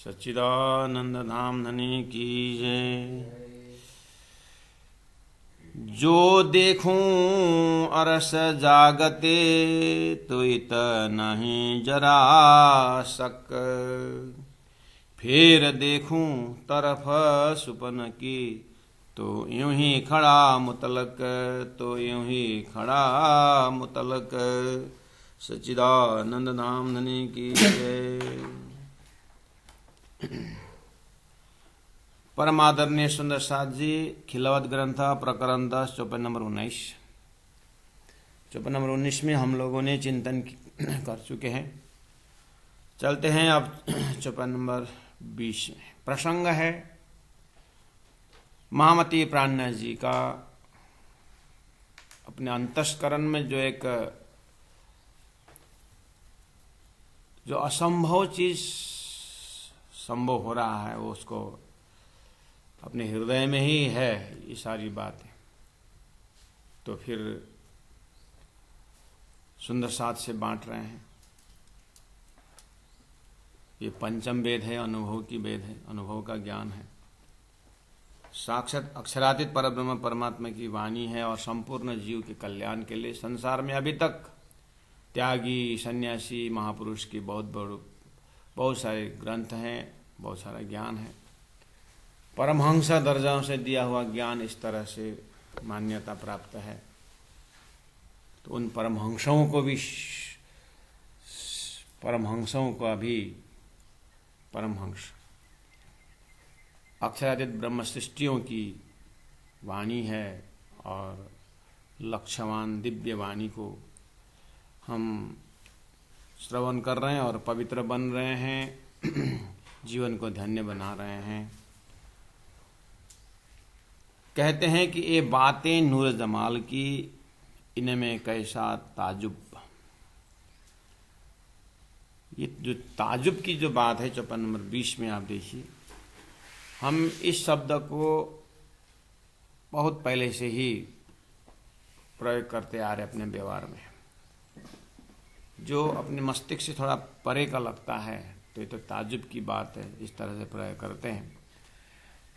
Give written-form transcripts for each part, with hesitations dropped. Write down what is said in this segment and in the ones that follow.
सच्चिदानंद धाम धनी की जय। जो देखूं अरस जागते तो इत नहीं जरा सक। फिर देखूं तरफ सुपन की तो यूं ही खड़ा मुतलक, तो यूं ही खड़ा मुतलक। सच्चिदानंद धाम धनी की जय। परमादरणीय सुंदर साथ जी, खिलवत ग्रंथ प्रकरण 10 चौपाई नंबर 19। चौपाई नंबर 19 में हम लोगों ने चिंतन कर चुके हैं। चलते हैं अब चौपाई नंबर 20 में। प्रसंग है महामती प्राणनाथ जी का अपने अंतस्करण में जो असंभव चीज संभव हो रहा है, वो उसको अपने हृदय में ही है ये सारी बातें। तो फिर सुंदर साथ से बांट रहे हैं। ये पंचम वेद है, अनुभव की वेद है, अनुभव का ज्ञान है। साक्षात अक्षरातीत परब्रह्म परमात्मा की वाणी है और संपूर्ण जीव के कल्याण के लिए संसार में अभी तक त्यागी सन्यासी महापुरुष की बहुत सारे ग्रंथ हैं, बहुत सारा ज्ञान है। परमहंस दर्जाओं से दिया हुआ ज्ञान इस तरह से मान्यता प्राप्त है। तो उन परमहंसों का भी परमहंस अक्षरातीत ब्रह्म सृष्टियों की वाणी है और लक्ष्यवान दिव्य वाणी को हम श्रवण कर रहे हैं और पवित्र बन रहे हैं, जीवन को धन्य बना रहे हैं। कहते हैं कि ये बातें नूर जमाल की, इनमें कैसा ताजुब। ये जो ताजुब की जो बात है चौपाई नंबर 20 में आप देखिए, हम इस शब्द को बहुत पहले से ही प्रयोग करते आ रहे अपने व्यवहार में। जो अपने मस्तिष्क से थोड़ा परे का लगता है तो ये तो ताजुब की बात है, इस तरह से प्रयोग करते हैं।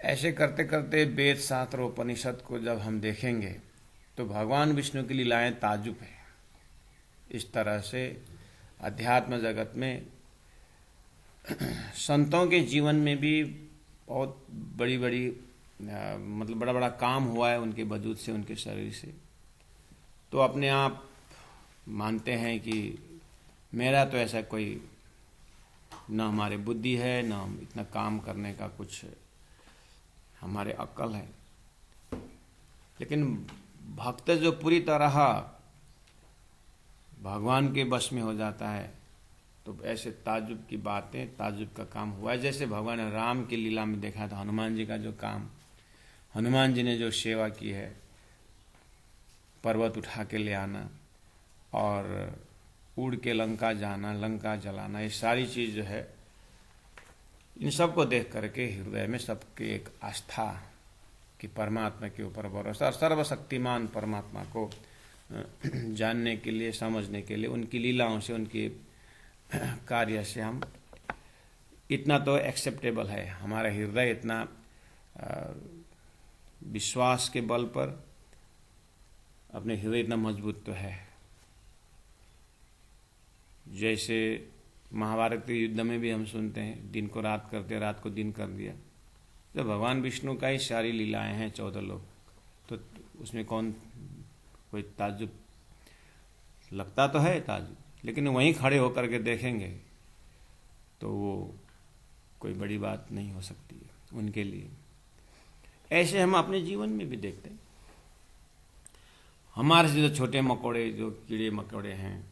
ऐसे करते करते वेद शास्त्र उपनिषद को जब हम देखेंगे तो भगवान विष्णु की लीलाएं ताजुब है। इस तरह से अध्यात्म जगत में संतों के जीवन में भी बहुत बड़ी मतलब बड़ा बड़ा काम हुआ है उनके वजूद से, उनके शरीर से। तो अपने आप मानते हैं कि मेरा तो ऐसा कोई न हमारे बुद्धि है, न इतना काम करने का कुछ हमारे अक्ल है। लेकिन भक्त जो पूरी तरह भगवान के वश में हो जाता है तो ऐसे ताजुब की बातें, ताजुब का काम हुआ है। जैसे भगवान राम की लीला में देखा था, हनुमान जी का जो काम, हनुमान जी ने जो सेवा की है, पर्वत उठा के ले आना और उड़ के लंका जाना, लंका जलाना, ये सारी चीज जो है, इन सब को देख करके हृदय में सबके एक आस्था कि परमात्मा के ऊपर भरोसा और सर्वशक्तिमान परमात्मा को जानने के लिए, समझने के लिए, उनकी लीलाओं से, उनके कार्य से हम इतना तो एक्सेप्टेबल है। हमारा हृदय इतना विश्वास के बल पर अपने हृदय इतना मजबूत तो है। जैसे महाभारत के युद्ध में भी हम सुनते हैं, दिन को रात करते, रात को दिन कर दिया। जब भगवान विष्णु का ही सारी लीलाएं हैं 14 लोग, तो उसमें कोई ताज्जुब लगता तो है ताज्जुब, लेकिन वहीं खड़े होकर के देखेंगे तो वो कोई बड़ी बात नहीं हो सकती है उनके लिए। ऐसे हम अपने जीवन में भी देखते हैं। हमारे से जो छोटे मकोड़े, जो कीड़े मकोड़े हैं,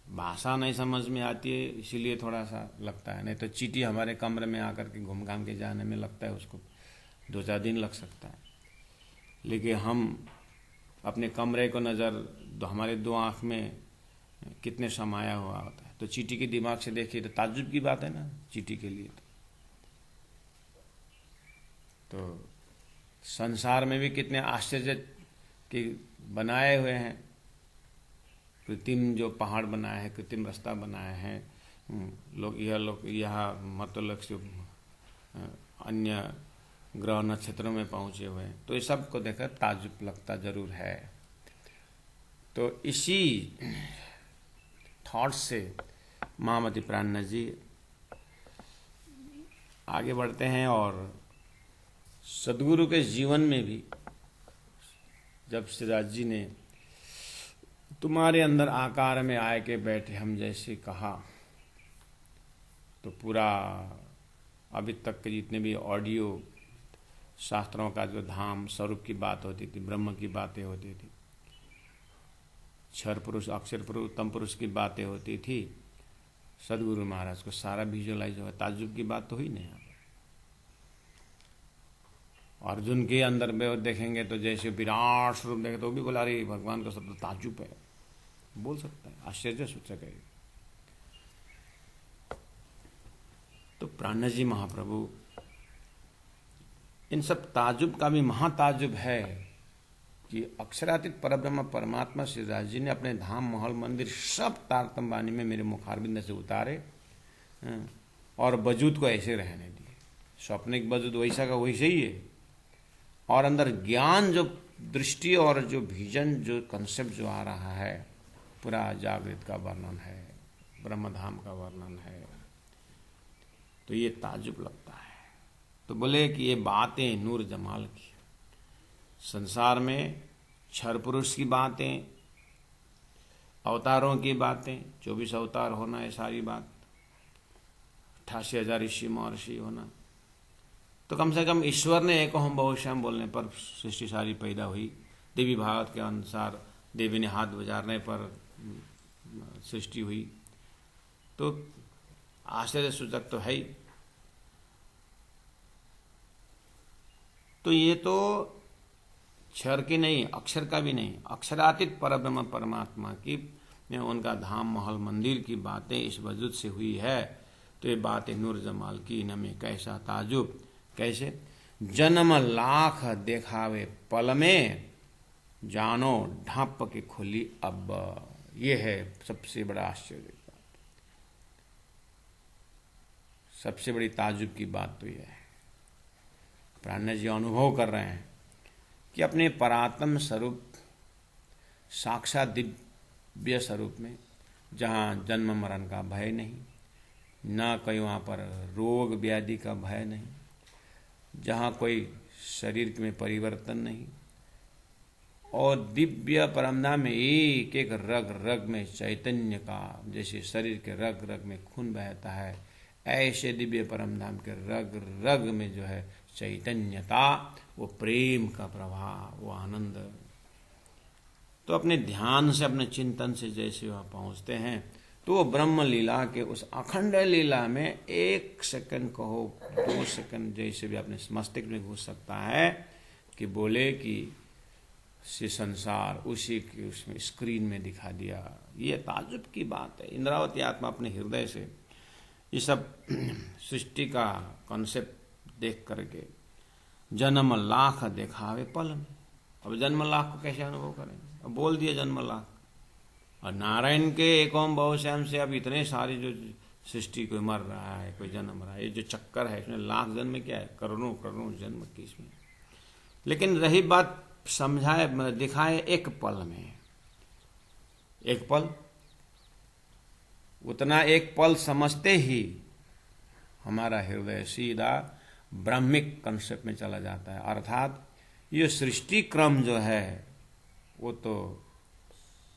भाषा नहीं समझ में आती है इसीलिए थोड़ा सा लगता है। नहीं तो चींटी हमारे कमरे में आकर के घूम घाम के जाने में लगता है उसको 2-4 दिन लग सकता है। लेकिन हम अपने कमरे को हमारे 2 आँख में कितने समाया हुआ होता है। तो चींटी के दिमाग से देखिए तो ताज्जुब की बात है ना चींटी के लिए। तो संसार में भी कितने आश्चर्य के बनाए हुए हैं। कृत्रिम जो पहाड़ बनाए हैं, कृत्रिम रास्ता बनाए हैं, लोग यह मतलब से अन्य ग्रह नक्षत्रों में पहुंचे हुए हैं, तो ये सब को देखकर ताज्जुब लगता जरूर है। तो इसी थॉट से महामती प्राणनाथ जी आगे बढ़ते हैं और सदगुरु के जीवन में भी जब श्रीराज जी ने तुम्हारे अंदर आकार में आए के बैठे हम जैसे कहा, तो पूरा अभी तक के जितने भी ऑडियो शास्त्रों का जो धाम स्वरूप की बात होती थी, ब्रह्म की बातें होती थी, क्षर पुरुष अक्षर पुरुष उत्तम पुरुष की बातें होती थी, सदगुरु महाराज को सारा विजुअलाइज हुआ। ताज्जुब की बात तो हुई नहीं। अर्जुन के अंदर में देखेंगे तो जैसे विराट स्वरूप देखे तो भी बोला अरे भगवान का शब्द ताज्जुब है, बोल सकता है, आश्चर्य सूचक है। तो प्राणनाथ जी महाप्रभु इन सब ताज्जुब का भी महाताज्जुब है कि अक्षरातीत परब्रह्म परमात्मा श्रीराज जी ने अपने धाम महल मंदिर सब तारतम वाणी में मेरे मुखारबिंद से उतारे और वजूद को ऐसे रहने दिए। स्वप्निक वजूद वैसा का वैसे ही है, और अंदर ज्ञान जो दृष्टि और जो विजन जो कंसेप्ट जो आ रहा है, पूरा जागृत का वर्णन है, ब्रह्मधाम का वर्णन है। तो ये ताज्जुब लगता है। तो बोले कि ये बातें नूर जमाल की, संसार में क्षर पुरुष की बातें, अवतारों की बातें, 24 अवतार होना है सारी बात, 88,000 ऋषि महर्षि होना, तो कम से कम ईश्वर ने एक हम बहुश्याम बोलने पर सृष्टि सारी पैदा हुई। देवी भागवत के अनुसार देवी ने हाथ बजारने पर सृष्टि हुई। तो आश्चर्य सूचक तो है ही। तो ये तो क्षर की नहीं, अक्षर का भी नहीं, अक्षरातीत परब्रह्म परमात्मा की में उनका धाम महल मंदिर की बातें इस वजूद से हुई है। तो ये बातें नूर जमाल की, इनमें कैसा ताजुब, कैसे जन्म लाख देखावे पल में, जानो ढाप के खुली अब। ये है सबसे बड़ा आश्चर्य की बात, सबसे बड़ी ताजुब की बात तो यह है। प्राणनाथ जी अनुभव कर रहे हैं कि अपने परात्म स्वरूप साक्षात दिव्य स्वरूप में, जहाँ जन्म मरण का भय नहीं, ना कोई वहाँ पर रोग व्याधि का भय नहीं, जहाँ कोई शरीर में परिवर्तन नहीं, और दिव्य परमधाम में एक एक रग रग में चैतन्य का, जैसे शरीर के रग रग में खून बहता है, ऐसे दिव्य परमधाम के रग रग में जो है चैतन्यता, वो प्रेम का प्रवाह, वो आनंद। तो अपने ध्यान से, अपने चिंतन से जैसे वहाँ पहुँचते हैं, तो वो ब्रह्म लीला के उस अखंड लीला में 1 सेकंड कहो 2 सेकंड जैसे भी अपने मस्तिष्क में घुस सकता है कि बोले कि से संसार उसी की उसमें स्क्रीन में दिखा दिया। ये ताजुब की बात है। इंद्रावती आत्मा अपने हृदय से ये सब सृष्टि का कॉन्सेप्ट देख करके जन्म लाख देखावे पल में। अब जन्म लाख को कैसे अनुभव करेंगे? अब बोल दिया जन्म लाख, और नारायण के एकोम बहुश्याम से अब इतने सारे जो सृष्टि कोई मर रहा है, कोई जन्म रहा है, ये जो चक्कर है इसमें लाख जन्म क्या है, करोड़ों करोड़ों जन्म की इसमें। लेकिन रही बात समझाए दिखाए एक पल में, एक पल, उतना एक पल समझते ही हमारा हृदय सीधा ब्रह्मिक कंसेप्ट में चला जाता है। अर्थात ये सृष्टि क्रम जो है वो तो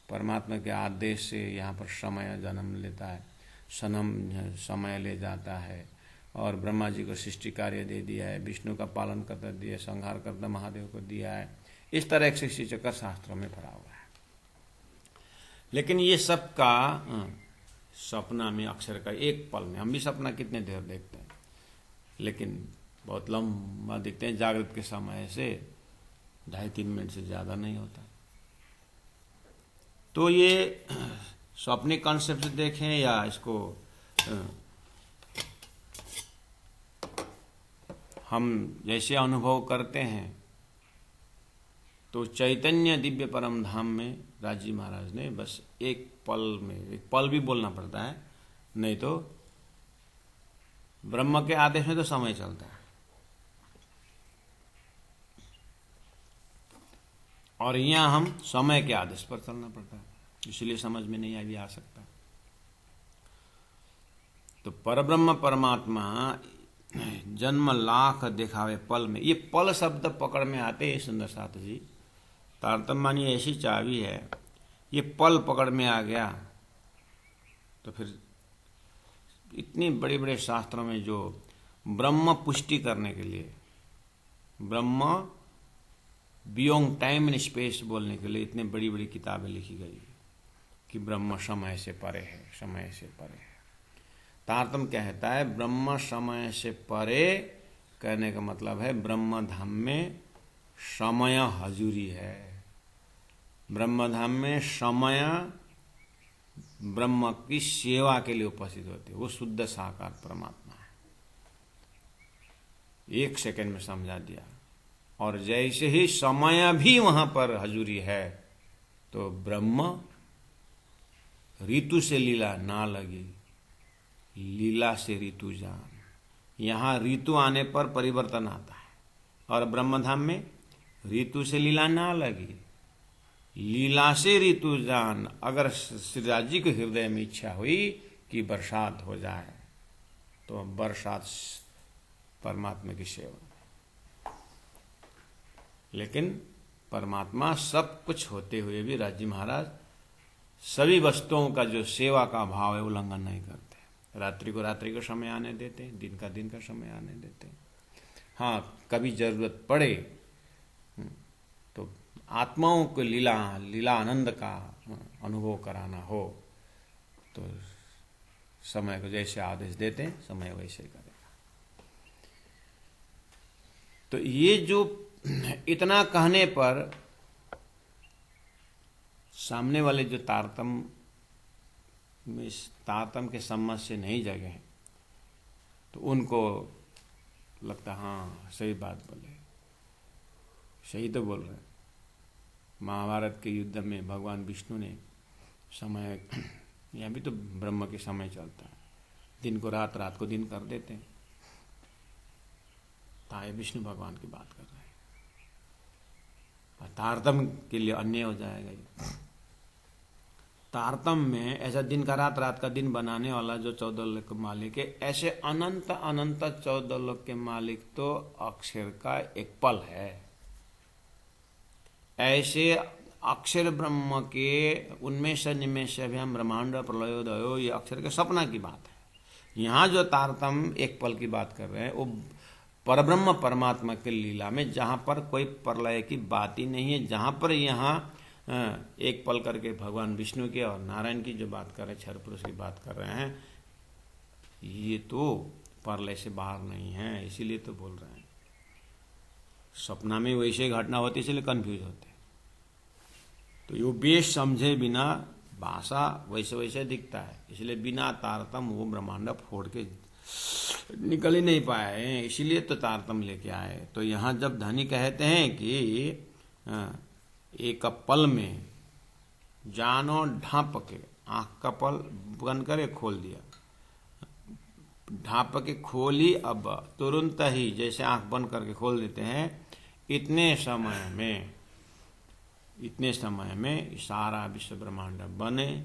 परमात्मा के आदेश से यहाँ पर समय जन्म लेता है, समय ले जाता है, और ब्रह्मा जी को सृष्टि कार्य दे दिया है, विष्णु का पालन करता दिया, संहार करता महादेव को दिया है। इस तरह एक सृष्टि चक्र शास्त्रों में भरा हुआ है। लेकिन ये सब का सपना में अक्षर का एक पल में, हम भी सपना कितने देर देखते हैं, लेकिन बहुत लंबा दिखते हैं। जागृत के समय से 2.5-3 मिनट से ज्यादा नहीं होता। तो ये स्वप्निक कॉन्सेप्ट से देखें या इसको हम जैसे अनुभव करते हैं, तो चैतन्य दिव्य परम धाम में राजी महाराज ने बस एक पल में, एक पल भी बोलना पड़ता है, नहीं तो ब्रह्म के आदेश में तो समय चलता है, और यहां हम समय के आदेश पर चलना पड़ता है, इसलिए समझ में नहीं भी आ सकता। तो परब्रह्म परमात्मा जन्म लाख दिखावे पल में, ये पल शब्द पकड़ में आते हैं सुंदर साथ जी। तारतम्य ऐसी चाबी है, ये पल पकड़ में आ गया तो फिर इतनी बड़े बड़े शास्त्रों में जो ब्रह्म पुष्टि करने के लिए, ब्रह्म बियॉन्ड टाइम एंड स्पेस बोलने के लिए इतनी बड़ी बड़ी किताबें लिखी गई कि ब्रह्म समय से परे है, समय से परे है। तारतम्य कहता है ब्रह्म समय से परे, कहने का मतलब है ब्रह्म धाम में समय हजूरी है। ब्रह्म धाम में समय ब्रह्म की सेवा के लिए उपस्थित होती है, वो शुद्ध साकार परमात्मा है। 1 सेकंड में समझा दिया। और जैसे ही समय भी वहां पर हजूरी है तो ब्रह्म ऋतु से लीला ना लगी, लीला से ऋतु जान। यहां ऋतु आने पर परिवर्तन आता है, और ब्रह्मधाम में ऋतु से लीला ना लगी, लीला से ऋतु जान। अगर श्रीराज जी के हृदय में इच्छा हुई कि बरसात हो जाए तो बरसात परमात्मा की सेवा। लेकिन परमात्मा सब कुछ होते हुए भी राजी महाराज सभी वस्तुओं का जो सेवा का भाव है उल्लंघन नहीं करते। रात्रि को रात्रि का समय आने देते, दिन का समय आने देते। हाँ, कभी जरूरत पड़े तो आत्माओं को लीला आनंद का अनुभव कराना हो तो समय को जैसे आदेश देते हैं समय वैसे करेगा। तो ये जो इतना कहने पर सामने वाले जो तारतम के सम्मत से नहीं जगे हैं तो उनको लगता हाँ सही बात बोले, सही तो बोल रहे। महाभारत के युद्ध में भगवान विष्णु ने समय, यहाँ भी तो ब्रह्म के समय चलता है, दिन को रात, रात को दिन कर देते हैं। ताए विष्णु भगवान की बात कर रहे हैं, और तारतम के लिए अन्य हो जाएगा ये। तारतम में ऐसा दिन का रात, रात का दिन बनाने वाला जो 14 लोक के मालिक है, ऐसे अनंत अनंत 14 लोक के मालिक तो अक्षर का एक पल है। ऐसे अक्षर ब्रह्म के उन्मेष निमेष अभ्याम ब्रह्मांड प्रलयोदयो, ये अक्षर के सपना की बात है। यहाँ जो तारतम एक पल की बात कर रहे हैं वो परब्रह्म परमात्मा के लीला में, जहाँ पर कोई प्रलय की बात ही नहीं है, जहाँ पर यहाँ एक पल करके भगवान विष्णु के और नारायण की जो बात कर रहे हैं, क्षर पुरुष की बात कर रहे हैं, ये तो प्रलय से बाहर नहीं है। इसीलिए तो बोल रहे हैं सपना में वैसे घटना होती, इसलिए कंफ्यूज होते। तो ये बेश समझे बिना भाषा वैसे वैसे दिखता है, इसलिए बिना तारतम वो ब्रह्मांड फोड़ के निकल ही नहीं पाए हैं, इसीलिए तो तारतम लेके आए। तो यहाँ जब धनी कहते हैं कि एक पल में जानो ढांप के, आंख का पल बंद करे खोल दिया, ढांप के खोली, अब तुरंत ही जैसे आंख बंद करके खोल देते हैं, इतने समय में सारा विश्व ब्रह्मांड बने।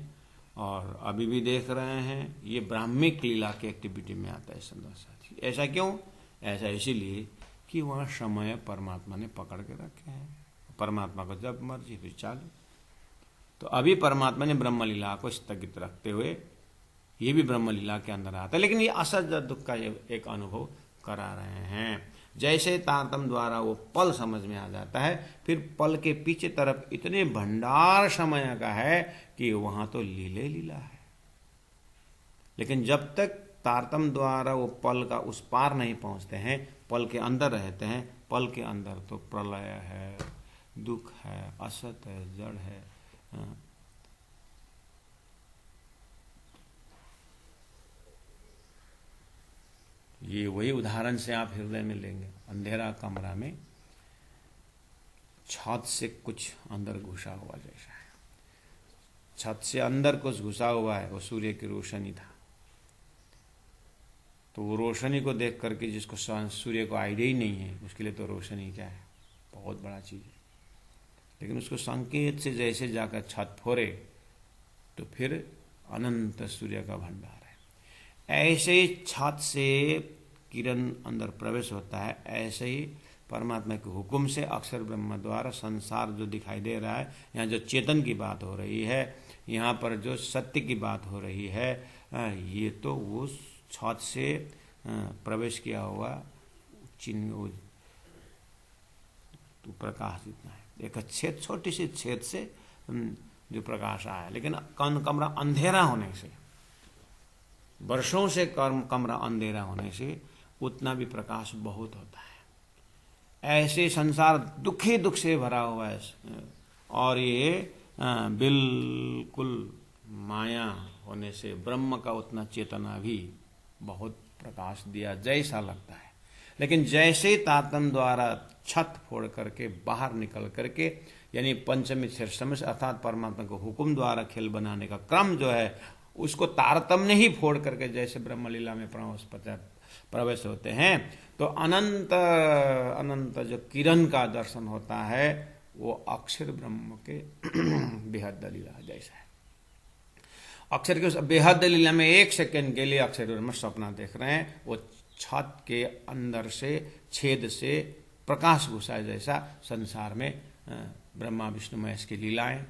और अभी भी देख रहे हैं, ये ब्राह्मिक लीला की एक्टिविटी में आता है संदर्भ साथी। ऐसा क्यों? ऐसा इसीलिए कि वहाँ समय परमात्मा ने पकड़ के रखे हैं, परमात्मा को जब मर्जी फिर चालू। तो अभी परमात्मा ने ब्रह्म लीला को स्थगित रखते हुए ये भी ब्रह्म लीला के अंदर आता है, लेकिन ये असहज दुख का एक अनुभव करा रहे हैं। जैसे तारतम द्वारा वो पल समझ में आ जाता है, फिर पल के पीछे तरफ इतने भंडार समय का है कि वहां तो लीला है। लेकिन जब तक तारतम द्वारा वो पल का उस पार नहीं पहुंचते हैं, पल के अंदर रहते हैं, पल के अंदर तो प्रलय है, दुख है, असत है, जड़ है। ये वही उदाहरण से आप हृदय में लेंगे। अंधेरा कमरा में छत से कुछ अंदर घुसा हुआ जैसा है, छत से अंदर कुछ घुसा हुआ है, वो सूर्य की रोशनी था। तो वो रोशनी को देख करके जिसको सूर्य को आइडिया ही नहीं है, उसके लिए तो रोशनी क्या है, बहुत बड़ा चीज़ है। लेकिन उसको संकेत से जैसे जाकर छत फोड़े तो फिर अनंत सूर्य का भंडार है। ऐसे ही छत से किरण अंदर प्रवेश होता है, ऐसे ही परमात्मा के हुक्म से अक्षर ब्रह्म द्वारा संसार जो दिखाई दे रहा है, यहाँ जो चेतन की बात हो रही है, यहाँ पर जो सत्य की बात हो रही है, ये तो वो छत से प्रवेश किया हुआ चिन्ह तो प्रकाश इतना है, एक छेद, छोटी सी छेद से जो प्रकाश आया। लेकिन कमरा अंधेरा होने से, वर्षों से कमरा अंधेरा होने से उतना भी प्रकाश बहुत होता है। ऐसे संसार दुख ही दुख से भरा हुआ है, और ये बिल्कुल माया होने से ब्रह्म का उतना चेतना भी बहुत प्रकाश दिया जैसा लगता है। लेकिन जैसे तारतम्य द्वारा छत फोड़ करके बाहर निकल करके, यानी पंचमी शीर्षम से अर्थात परमात्मा को हुक्म द्वारा खेल बनाने का क्रम जो है, उसको तारतम्य ही फोड़ करके जैसे ब्रह्मलीला में प्रवेश होते हैं, तो अनंत अनंत जो किरण का दर्शन होता है वो अक्षर ब्रह्म के बेहद लीला जैसा है। अक्षर के उस बेहद लीला में एक सेकंड के लिए अक्षर ब्रह्म सपना देख रहे हैं, वो छत के अंदर से छेद से प्रकाश घुसा जैसा संसार में ब्रह्मा विष्णु महेश की लीलाएं,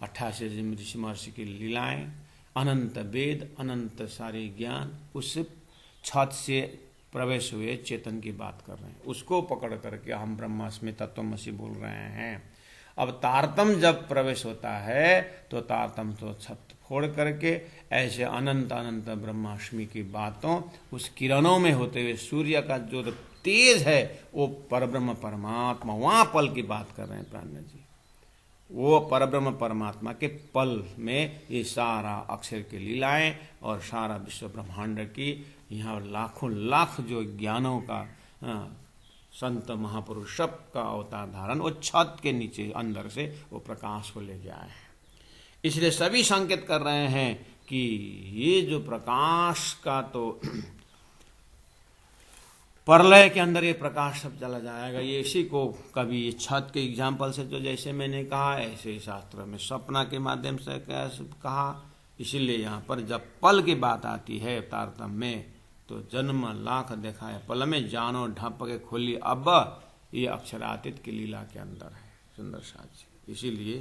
88 ऋषि महर्षि की लीलाएं, अनंत वेद, अनंत सारे ज्ञान उस छत से प्रवेश हुए चेतन की बात कर रहे हैं, उसको पकड़ करके हम ब्रह्मास्मि तत्वमसि बोल रहे हैं। अब तारतम जब प्रवेश होता है तो तारतम तो छत फोड़ करके ऐसे अनंत अनंत ब्रह्माष्टमी की बातों उस किरणों में होते हुए सूर्य का जो तेज है वो परब्रह्म परमात्मा, वहां पल की बात कर रहे हैं प्राण जी, वो परब्रह्म परमात्मा के पल में ये सारा अक्षर की लीलाएं और सारा विश्व ब्रह्मांड की यहाँ लाखों लाख जो ज्ञानों का संत महापुरुष सब का अवतार धारण वो छत के नीचे अंदर से वो प्रकाश को ले आए हैं। इसलिए सभी संकेत कर रहे हैं कि ये जो प्रकाश का तो प्रलय के अंदर ये प्रकाश सब चला जाएगा। ये इसी को कभी ये छत के एग्जाम्पल से जो जैसे मैंने कहा, ऐसे ही शास्त्र में सपना के माध्यम से कहा। इसीलिए यहाँ पर जब पल की बात आती है तारतम्य में, तो जन्म लाख देखा है पल में, जानो ढप के खोली अब, ये अक्षरातीत की लीला के अंदर है सुंदर साजी। इसीलिए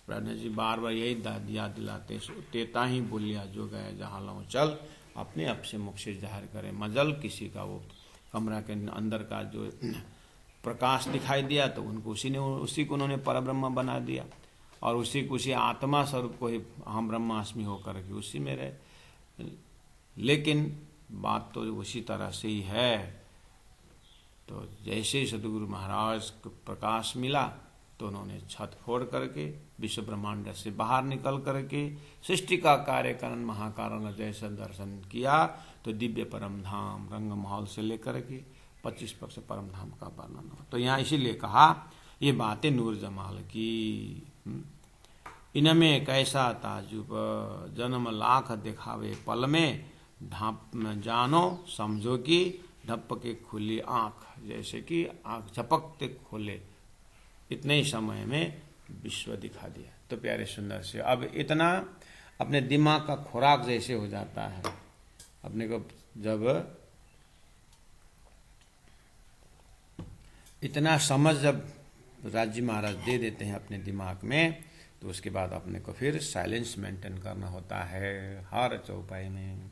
प्रणय जी बार बार यही याद दिलाते, तेता ही बोलिया जो गए जहाँ लो चल, अपने आप से मुख से जाहिर करे मजल। किसी का वो कमरा के अंदर का जो प्रकाश दिखाई दिया तो उनको उसी को उन्होंने परब्रह्म बना दिया, और उसी को उसी आत्मा स्वरूप को ही हम ब्रह्मास्मि होकर के उसी में रहे। लेकिन बात तो उसी तरह से ही है। तो जैसे ही सदगुरु महाराज को प्रकाश मिला तो उन्होंने छत फोड़ करके विश्व ब्रह्मांड से बाहर निकल करके सृष्टि का कार्य कारण महाकारण जैसा दर्शन किया। तो दिव्य परम धाम रंग महल से लेकर के 25 पक्ष परम धाम का वर्णन हो। तो यहाँ इसीलिए कहा ये बातें नूर जमाल की, इनमें कैसा ताजुब, जन्म लाख दिखावे पल में, ढाप जानो समझो कि ढप के खुली आंख, जैसे कि आंख झपकते खोले, इतने ही समय में विश्व दिखा दिया। तो प्यारे सुंदर से अब इतना अपने दिमाग का खुराक जैसे हो जाता है अपने को, जब इतना समझ जब राज्य महाराज दे देते हैं अपने दिमाग में, तो उसके बाद अपने को फिर साइलेंस मेंटेन करना होता है हर चौपाई में।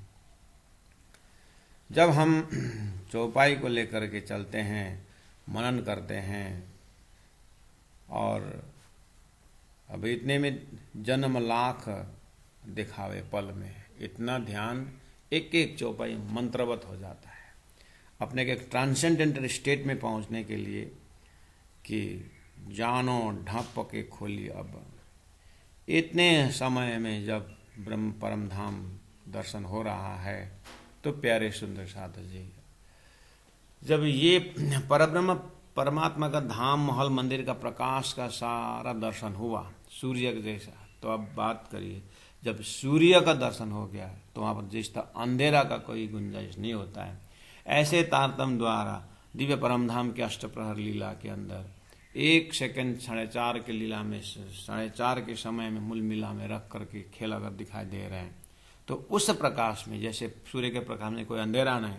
जब हम चौपाई को लेकर के चलते हैं, मनन करते हैं, और अब इतने में जन्म लाख दिखावे पल में, इतना ध्यान एक एक चौपाई मंत्रवत हो जाता है अपने के एक ट्रांसेंडेंटल स्टेट में पहुंचने के लिए, कि जानो ढप के खोली अब। इतने समय में जब ब्रह्म परम धाम दर्शन हो रहा है, तो प्यारे सुंदर साधु जी, जब ये परब्रह्म परमात्मा का धाम महल मंदिर का प्रकाश का सारा दर्शन हुआ सूर्य जैसा, तो अब बात करिए जब सूर्य का दर्शन हो गया तो वहां पर जिस तरह अंधेरा का कोई गुंजाइश नहीं होता है। ऐसे तारतम्य द्वारा दिव्य परमधाम के अष्टप्रहर लीला के अंदर 1 सेकंड 4:30 के लीला में 4:30 के समय में मूल मिला में रख करके खेल अगर दिखाई दे रहे हैं तो उस प्रकाश में जैसे सूर्य के प्रकाश में कोई अंधेरा नहीं,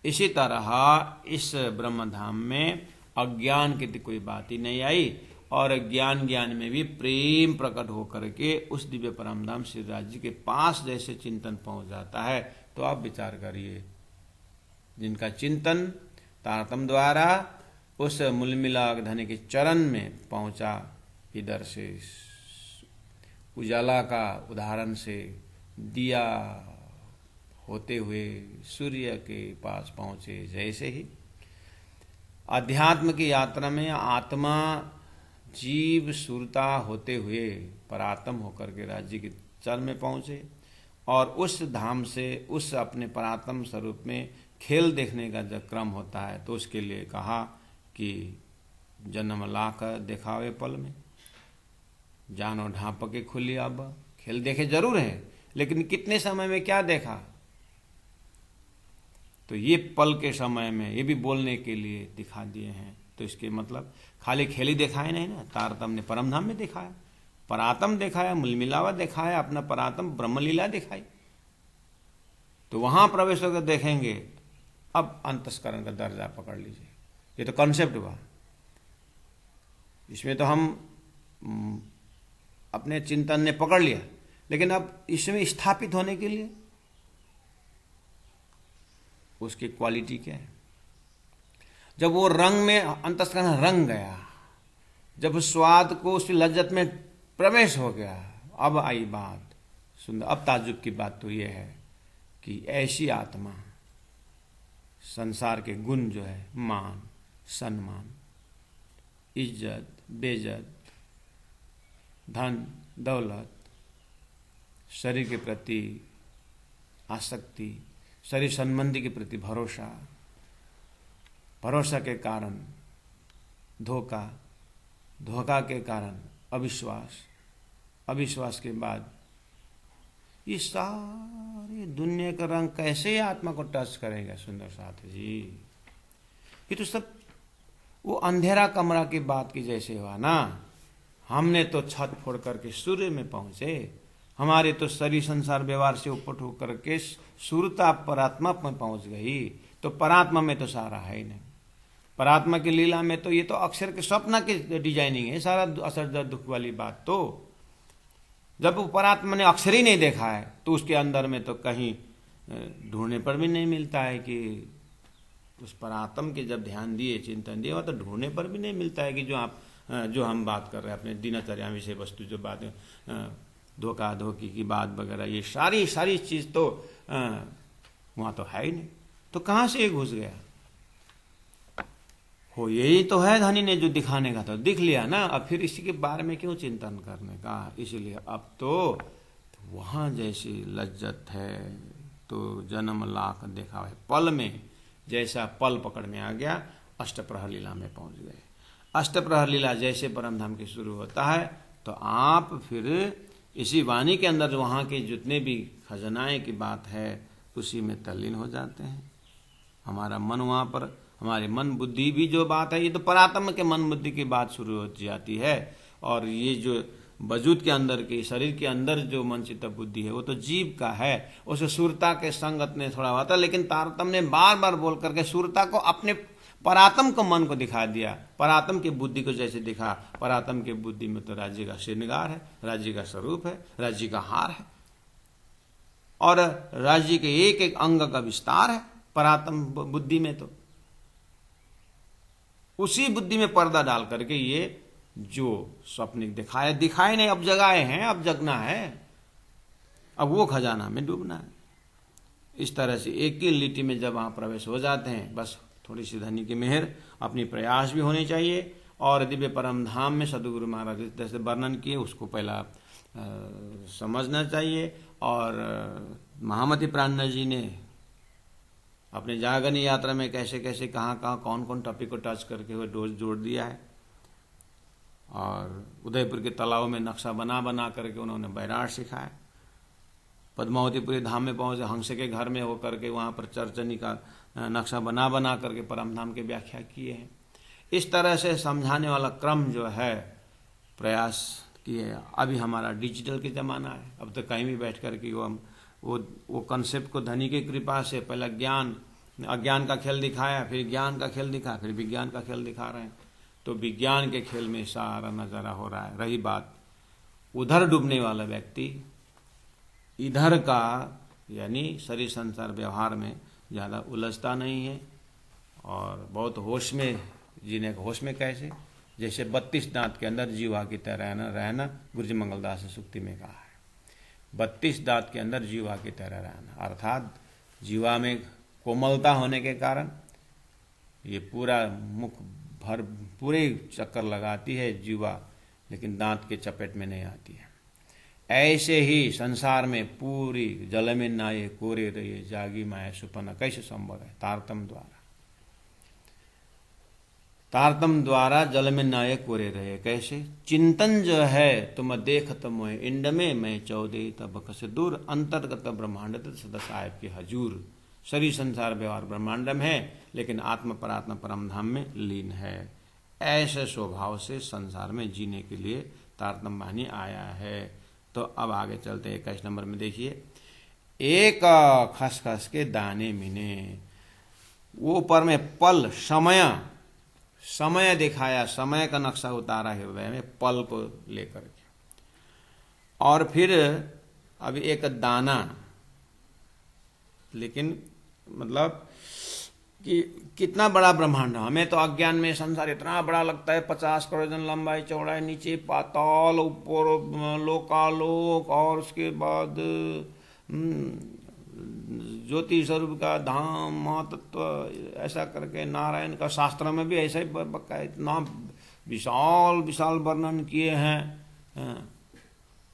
इसी तरह इस ब्रह्मधाम में अज्ञान की कोई बात ही नहीं आई और ज्ञान में भी प्रेम प्रकट होकर के उस दिव्य परमधाम श्री राज जी के पास जैसे चिंतन पहुंच जाता है। तो आप विचार करिए, जिनका चिंतन तारतम्य द्वारा उस मूलमिलाग धनी के चरण में पहुंचा, इधर से उजाला का उदाहरण से दिया होते हुए सूर्य के पास पहुंचे, जैसे ही अध्यात्म की यात्रा में आत्मा जीव सुरता होते हुए परात्म होकर के राज्य के चरण में पहुंचे और उस धाम से उस अपने परात्म स्वरूप में खेल देखने का जब क्रम होता है तो उसके लिए कहा कि जन्म लाख दिखावे पल में, जानो ढांप के खुली अब। खेल देखे जरूर है लेकिन कितने समय में क्या देखा, तो ये पल के समय में ये भी बोलने के लिए दिखा दिए हैं। तो इसके मतलब खाली खेल ही दिखाए नहीं ना, तारतम्य ने परमधाम में दिखाया, परात्म दिखाया, मूलमिलावा दिखाया, अपना परात्म ब्रह्मलीला दिखाई। तो वहां प्रवेश होकर देखेंगे। अब अंतस्करण का दर्जा पकड़ लीजिए, ये तो कॉन्सेप्ट हुआ। इसमें तो हम अपने चिंतन ने पकड़ लिया, लेकिन अब इसमें स्थापित होने के लिए उसकी क्वालिटी क्या है। जब वो रंग में अंतस्करण रंग गया, जब स्वाद को उसकी लज्जत में प्रवेश हो गया, अब आई बात सुंदर। अब ताज्जुब की बात तो ये है कि ऐसी आत्मा संसार के गुण जो है, मान सम्मान इज्जत बेइज्जत धन दौलत, शरीर के प्रति आसक्ति, शरीर संबंधी के प्रति भरोसा, भरोसा के कारण धोखा, धोखा के कारण अविश्वास, अविश्वास के बाद ये सारी दुनिया का रंग कैसे आत्मा को टच करेगा। सुंदर साथ जी, ये तो सब वो अंधेरा कमरा की बात की जैसे हुआ ना। हमने तो छत फोड़ करके सूर्य में पहुंचे, हमारे तो शरीर संसार व्यवहार से ऊपर होकर के सूरता परात्मा में पहुंच गई। तो परात्मा में तो सारा है ही नहीं। परात्मा की लीला में तो ये तो अक्षर के स्वप्न की डिजाइनिंग है, सारा असर दर्द दुख वाली बात। तो जब वो परात्मा ने अक्षर ही नहीं देखा है तो उसके अंदर में तो कहीं ढूंढने पर भी नहीं मिलता है कि उस परात्म के जब ध्यान दिए चिंतन दिए, वह तो ढूंढने पर भी नहीं मिलता है कि जो हम बात कर रहे हैं अपने दिनचर्या विषय वस्तु जो बात धोखा धोखी की बात वगैरह, ये सारी चीज तो वहां तो है ही नहीं। तो कहां से ये घुस गया हो? यही तो है धनी ने जो दिखाने का था, दिख लिया ना। अब फिर इसी के बारे में क्यों चिंतन करने का। इसलिए अब तो वहां जैसी लज्जत है तो जन्म लाख देखा है पल में, जैसा पल पकड़ में आ गया अष्टप्रहर लीला में पहुंच गए। अष्टप्रहर लीला जैसे परमधाम की शुरू होता है तो आप फिर इसी वाणी के अंदर वहां के जितने भी खजनाएं की बात है उसी में तल्लीन हो जाते हैं। हमारा मन वहां पर, हमारे मन बुद्धि भी जो बात है, ये तो परात्म के मन बुद्धि की बात शुरू हो जाती है। और ये जो वजूद के अंदर की शरीर के अंदर जो मन चित्त बुद्धि है वो तो जीव का है, उसे सूरता के संगत ने थोड़ा हुआ था। लेकिन तारतम्य ने बार बार बोल करके सूरता को अपने परात्म को मन को दिखा दिया, परात्म की बुद्धि को जैसे दिखा। परात्म की बुद्धि में तो राज्य का श्रृंगार है, राज्य का स्वरूप है, राज्य का हार है और राज्य के एक एक अंग का विस्तार है परात्म बुद्धि में। तो उसी बुद्धि में पर्दा डाल करके ये जो स्वप्निक दिखाए नहीं, अब जगाए हैं, अब जगना है, अब वो खजाना में डूबना है। इस तरह से एक ही लिटी में जब वहां प्रवेश हो जाते हैं, बस थोड़ी सी धनी की मेहर, अपनी प्रयास भी होनी चाहिए। और दिव्य परम धाम में सदगुरु महाराज जैसे वर्णन किए उसको पहला समझना चाहिए। और महामती प्राणनाथ जी ने अपने जागरणी यात्रा में कैसे कैसे कहाँ कौन कौन टॉपिक को टच करके वो डोज जोड़ दिया है। और उदयपुर के तालाब में नक्शा बना करके उन्होंने बैराट सिखाया। पद्मावतीपुरी धाम में पहुंचे, हंस के घर में होकर के वहाँ पर चरचनी का नक्शा बना बना करके परम धाम की व्याख्या किए हैं। इस तरह से समझाने वाला क्रम जो है प्रयास किए। अभी हमारा डिजिटल के ज़माना है, अब तो कहीं भी बैठ कर के वो कंसेप्ट को धनी की कृपा से पहले ज्ञान अज्ञान का खेल दिखाया, फिर ज्ञान का खेल दिखाया, फिर विज्ञान का खेल दिखा रहे हैं। तो विज्ञान के खेल में सारा नज़ारा हो रहा है। रही बात उधर डूबने वाला व्यक्ति, इधर का यानी शरीर संसार व्यवहार में ज़्यादा उलझता नहीं है और बहुत होश में जीने का। होश में कैसे? जैसे 32 दांत के अंदर जीवा की तरह रहना गुरुजी मंगलदास ने सुक्ति में कहा है। 32 दांत के अंदर जीवा की तरह रहना, अर्थात जीवा में कोमलता होने के कारण ये पूरा मुख भर पूरे चक्कर लगाती है जीवा, लेकिन दांत के चपेट में नहीं आती है। ऐसे ही संसार में पूरी जल में नाये कोरे रहिए जागी माया सुपना कैसे संभव है? तारतम द्वारा जल में नाये कोरे रहे। कैसे? चिंतन जो है तुम देखत मोह इंड में मैं 14 तब कसे दूर अंतर्गत ब्रह्मांड सदा साहेब के हजूर। शरीर संसार व्यवहार ब्रह्मांडम है, लेकिन आत्म परात्मा परम धाम में लीन है। ऐसे स्वभाव से संसार में जीने के लिए तारतम वाहिनी आया है। तो अब आगे चलते हैं 21 नंबर में। देखिए, एक खसखस के दाने मिने, वो ऊपर में पल समय दिखाया, समय का नक्शा उतारा हृदय में पल को लेकर के। और फिर अभी एक दाना, लेकिन मतलब कि कितना बड़ा ब्रह्मांड है। हमें तो अज्ञान में संसार इतना बड़ा लगता है, 50 करोड़ जन लंबाई चौड़ाई, नीचे पाताल, ऊपर लोकालोक, और उसके बाद ज्योति स्वरूप का धाम, महातत्व, ऐसा करके नारायण का शास्त्र में भी ऐसा ही बक्का इतना विशाल विशाल वर्णन किए हैं।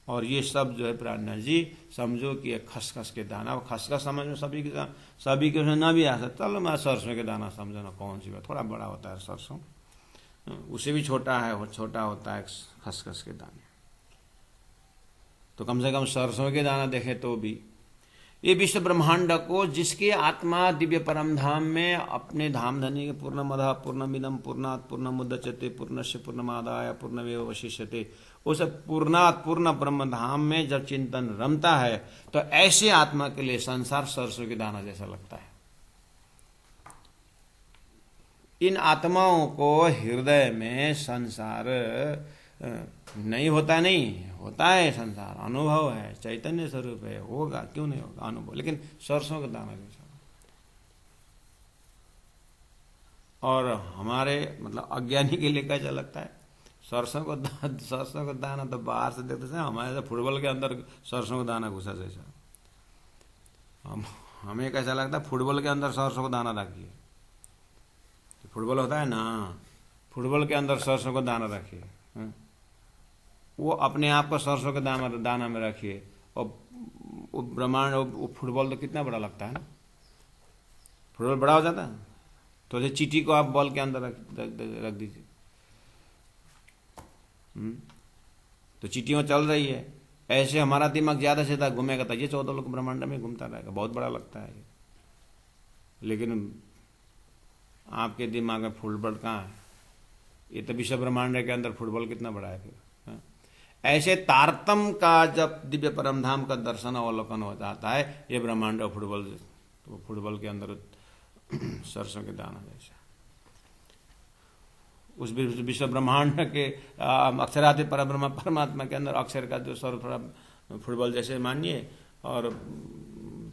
और ये सब जो है प्राज्ञा जी समझो कि एक खसखस के दाना, खसखस समझ में सभी के ना भी आ सकता। चलो मैं सरसों के दाना समझो ना, कौन सी बात, थोड़ा बड़ा होता है सरसों, उसे भी छोटा है, छोटा होता है खसखस के दाने। तो कम से कम सरसों के दाना देखे तो भी ये विश्व ब्रह्मांड को, जिसके आत्मा दिव्य परम धाम में अपने धाम धनी के पूर्णमदः पूर्णमिदं पूर्णात् पूर्णमुदच्यते पूर्णस्य पूर्णमादाय पूर्णमेवावशिष्यते, उस पूर्णात् पूर्ण ब्रह्म धाम में जब चिंतन रमता है तो ऐसे आत्मा के लिए संसार सरसों के दाना जैसा लगता है। इन आत्माओं को हृदय में संसार नहीं होता, नहीं होता है, संसार अनुभव है, चैतन्य स्वरूप है, होगा क्यों नहीं होगा अनुभव, लेकिन सरसों का दाना जैसा। और हमारे मतलब अज्ञानी के लिए कैसा लगता है? सरसों का दाना तो बाहर से देखते हैं, हमारे तो फुटबॉल के अंदर सरसों का दाना घुसा जैसा। हमें कैसा लगता है? फुटबॉल के अंदर सरसों का दाना रखिए, फुटबॉल होता है ना, फुटबॉल के अंदर सरसों का दाना रखिए, वो अपने आप को सरसों के दाना में रखिए, और ब्रह्मांड, वो फुटबॉल तो कितना बड़ा लगता है ना, फुटबॉल बड़ा हो जाता है। तो जैसे चींटी को आप बॉल के अंदर रख दीजिए, तो चींटियों चल रही है, ऐसे हमारा दिमाग ज्यादा से ज्यादा घूमेगा तो ये 14 लोग ब्रह्मांड में घूमता रहेगा, बहुत बड़ा लगता है। लेकिन आपके दिमाग में फुटबॉल कहाँ है? ये तो विश्व ब्रह्मांड के अंदर फुटबॉल कितना बड़ा है फिर। ऐसे तारतम का जब दिव्य परमधाम का दर्शन अवलोकन हो जाता है, ये ब्रह्मांड और फुटबॉल, तो फुटबॉल के अंदर सरसों के दाना जैसा। उस विश्व ब्रह्मांड के अक्षरादि परब्रह्म परमात्मा के अंदर अक्षर का जो स्वरूप फुटबॉल जैसे मानिए, और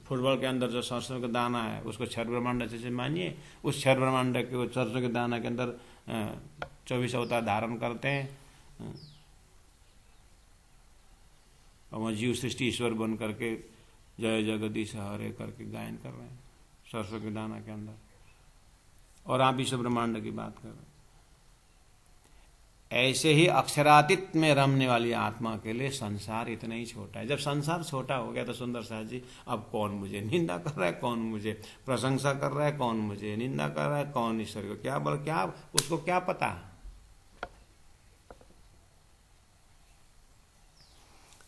फुटबॉल के अंदर जो सरसों का दाना है उसको क्षर ब्रह्मांड जैसे मानिए। उस क्षर ब्रह्मांड के सरसों के दाना के अंदर 24 अवतार धारण करते हैं, और वह जीव सृष्टि ईश्वर बन करके जय जगदीश हरे करके गायन कर रहे हैं सरसों के दाना के अंदर। और आप विश्व ब्रह्मांड की बात कर रहे हैं। ऐसे ही अक्षरातीत में रमने वाली आत्मा के लिए संसार इतना ही छोटा है। जब संसार छोटा हो गया तो सुंदर साहब जी, अब कौन मुझे निंदा कर रहा है, कौन मुझे प्रशंसा कर रहा है, कौन मुझे निंदा कर रहा है, कौन ईश्वर को क्या बोल, क्या उसको क्या पता।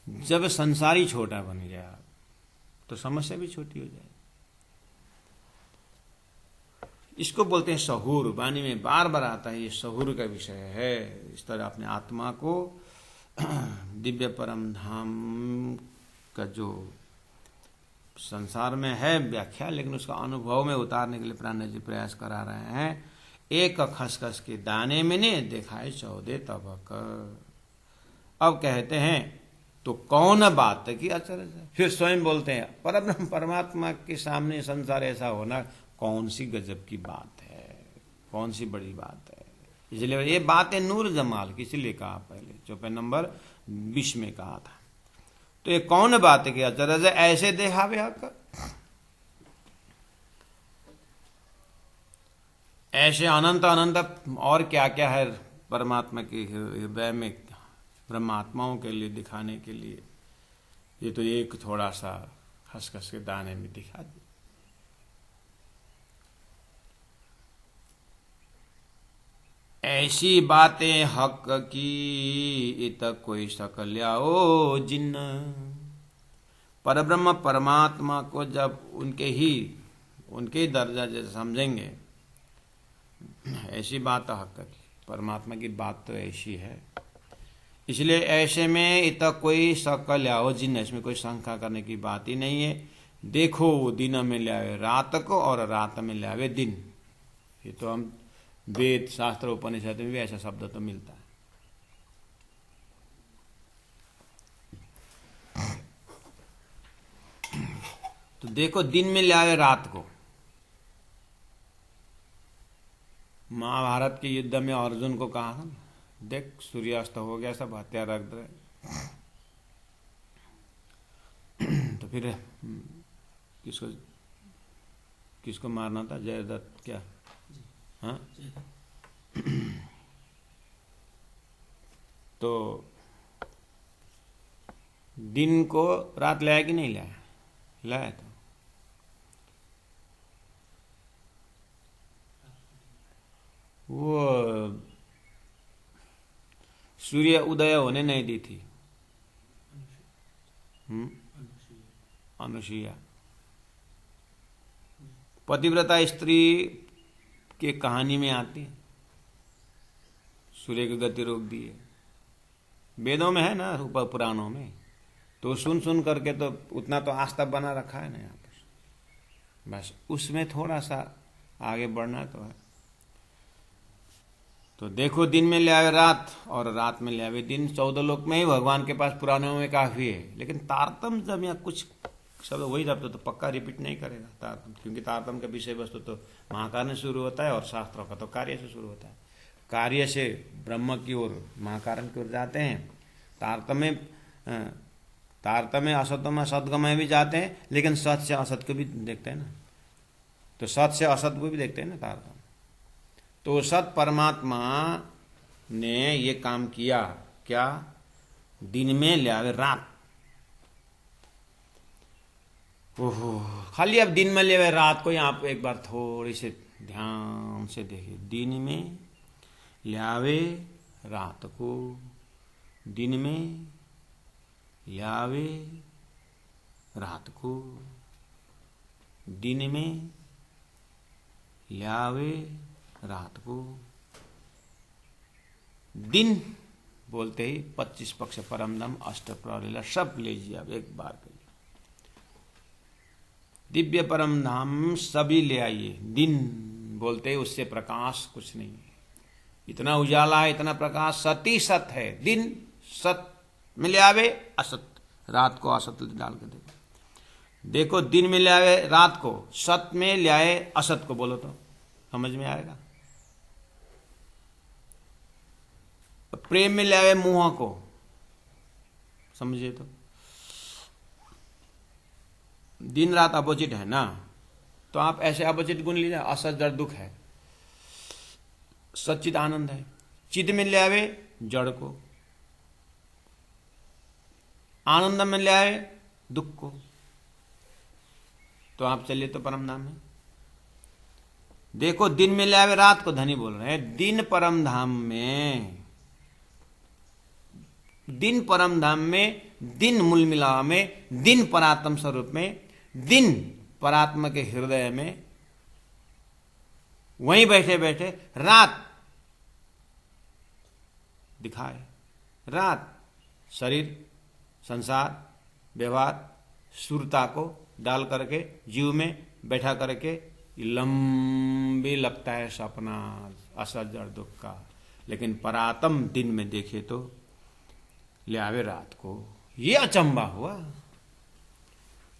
जब संसार ही छोटा बन गया तो समस्या भी छोटी हो जाएगी। इसको बोलते हैं सहूर। वाणी में बार बार आता है, ये सहूर का विषय है। इस तरह अपने आत्मा को दिव्य परम धाम का जो संसार में है व्याख्या, लेकिन उसका अनुभव में उतारने के लिए प्राण जी प्रयास करा रहे हैं। एक खसखस के दाने में ने दिखाए 14 तबक। अब कहते हैं तो कौन बात की अचरज है। फिर स्वयं बोलते हैं परब्रह्म परमात्मा के सामने संसार ऐसा होना कौन सी गजब की बात है, कौन सी बड़ी बात है। इसलिए ये बात है नूर जमाल की, इसलिए कहा पहले चौपे नंबर 20 में कहा था। तो ये कौन बात है कि अचरज है, ऐसे देखावे हक, ऐसे अनंत अनंत और क्या क्या है परमात्मा के हृदय में ब्रह्मात्माओं के लिए दिखाने के लिए। ये तो एक थोड़ा सा खसखस के दाने में दिखा दिया। ऐसी बातें हक की इत कोई सकल्याओ जिन्न। परब्रह्म परमात्मा को जब उनके दर्जा जैसे समझेंगे, ऐसी बात हक की, परमात्मा की बात तो ऐसी है। इसलिए ऐसे में इत कोई सकल्याओ जिन्न, इसमें कोई शंका करने की बात ही नहीं है। देखो दिन में लावे रात को और रात में लावे दिन। ये तो हम वेद शास्त्र उपनिषद में भी ऐसा शब्द तो मिलता है। तो देखो दिन में लावे रात को। महाभारत के युद्ध में अर्जुन को कहा था, देख सूर्यास्त हो गया, सब हत्या रख दे। तो फिर किसको मारना था? जयदत्त क्या? हाँ? तो दिन को रात लाया कि नहीं लाया? लाया। तो वो सूर्य उदय होने नहीं दी थी अनुसुईया। पतिव्रता स्त्री के कहानी में आती है, सूर्य की गति रोक दी है। वेदों में है ना, ऊपर पुराणों में। तो सुन सुन करके तो उतना तो आस्था बना रखा है ना यहाँ पर। बस उसमें थोड़ा सा आगे बढ़ना तो है। तो देखो दिन में ले आवे रात और रात में ले आवे दिन। 14 लोक में ही भगवान के पास पुराणों में काफी है। लेकिन तारतम जब यहाँ कुछ शब्द वही शब्द तो पक्का रिपीट नहीं करेगा तारतम, क्योंकि तारतम का विषय वस्तु तो महाकारण से शुरू होता है और शास्त्रों का तो कार्य से शुरू होता है। कार्य से ब्रह्म की ओर महाकारण की ओर जाते हैं। तारतम्य असतम सदगमय भी जाते हैं, लेकिन सत से असत को भी देखते हैं ना। तो सत से असत को भी देखते हैं ना तारतम्य। तो सत परमात्मा ने ये काम किया क्या? दिन में ले आवे रात। ओहो, खाली अब दिन में ले आवे रात को यहाँ पे एक बार थोड़ी से ध्यान से देखिए। दिन में ले आवे रात को, दिन में ले आवे रात को, दिन में ले आवे रात को। दिन बोलते ही 25 पक्ष परमदम अष्ट प्रलीला सब ले लीजिए अब एक बार के लिए। दिव्य परम धाम सभी ले आइए। दिन बोलते ही उससे प्रकाश कुछ नहीं है। इतना उजाला है, इतना प्रकाश, सती सत है। दिन सत में ले आवे असत, रात को असत डाल के देखो। दिन में ले आवे रात को, सत में ले आए असत को। बोलो तो समझ में आएगा। प्रेम में ले आवे मोह को, समझिए। तो दिन रात अपोजिट है ना, तो आप ऐसे अपोजिट गुण लीजिए। असत जड़ दुख है, सच्चित आनंद है। चिद में ले आवे जड़ को, आनंद में ले आवे दुख को। तो आप चलिए तो परम धाम में देखो। दिन में ले आवे रात को, धनी बोल रहे हैं। दिन परम धाम में, दिन परम धाम में, दिन मूल मिलावा में, दिन परात्म स्वरूप में दिन परात्मा के हृदय में वहीं बैठे बैठे रात दिखाए। रात शरीर, संसार, व्यवहार, सुरता को डाल करके जीव में बैठा करके लंबी लगता है सपना असज और दुख का, लेकिन परात्म दिन में देखे तो ले आवे रात को। ये अचंबा हुआ।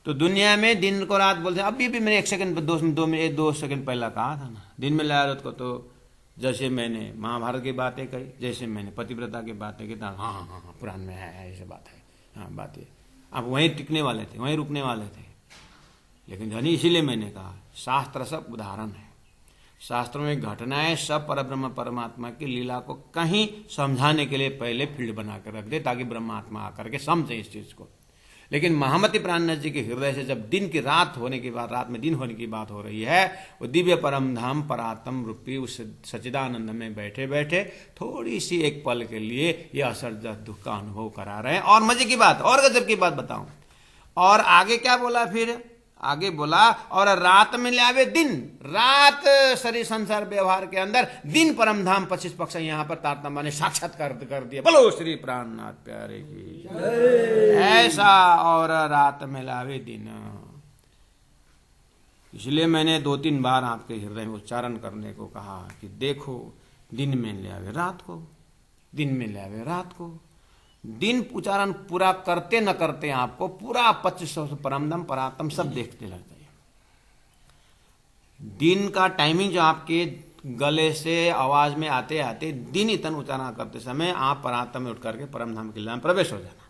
तो दुनिया में दिन को रात बोलते हैं। अभी भी मैंने 1 सेकंड पहला कहा था ना, दिन में लाया रात को। तो जैसे मैंने महाभारत की बातें कही, जैसे मैंने पतिव्रता की बातें की, हाँ हाँ हाँ पुराण में है ऐसे बात है, हाँ बात है। आप वहीं टिकने वाले थे, वहीं रुकने वाले थे। लेकिन धनी इसीलिए मैंने कहा शास्त्र सब उदाहरण है। शास्त्रों में घटनाएं सब परब्रह्म परमात्मा की लीला को कहीं समझाने के लिए पहले फील्ड बना कर रख दे, ताकि ब्रह्मात्मा आकर के समझे इस चीज को। लेकिन महामति प्राणनाथ जी के हृदय से जब दिन की रात होने की बात, रात में दिन होने की बात हो रही है, वो दिव्य परम धाम परात्म रूपी उस सच्चिदानंद में बैठे बैठे थोड़ी सी एक पल के लिए ये असर्ज दुख का अनुभव करा रहे हैं। और मजे की बात, और गजब की बात बताऊं, और आगे क्या बोला फिर? आगे बोला और रात में लावे दिन। रात शरीर संसार व्यवहार के अंदर, दिन परम धाम 25 पक्ष यहां पर तारतम्य ने साक्षात्कार कर दिया। बोलो श्री प्राणनाथ प्यारे की ऐसा। और रात में लावे दिन, इसलिए मैंने 2-3 बार आपके हृदय में उच्चारण करने को कहा कि देखो दिन में लावे रात को, दिन में लावे रात को। दिन उच्चारण पूरा करते न करते आपको पूरा 2500 परमदम परात्म सब देखते लग जाइए। दिन का टाइमिंग जो आपके गले से आवाज में आते आते दिन इतना उच्चारण करते समय आप परात्म में उठ करके परमधाम के लिए प्रवेश हो जाना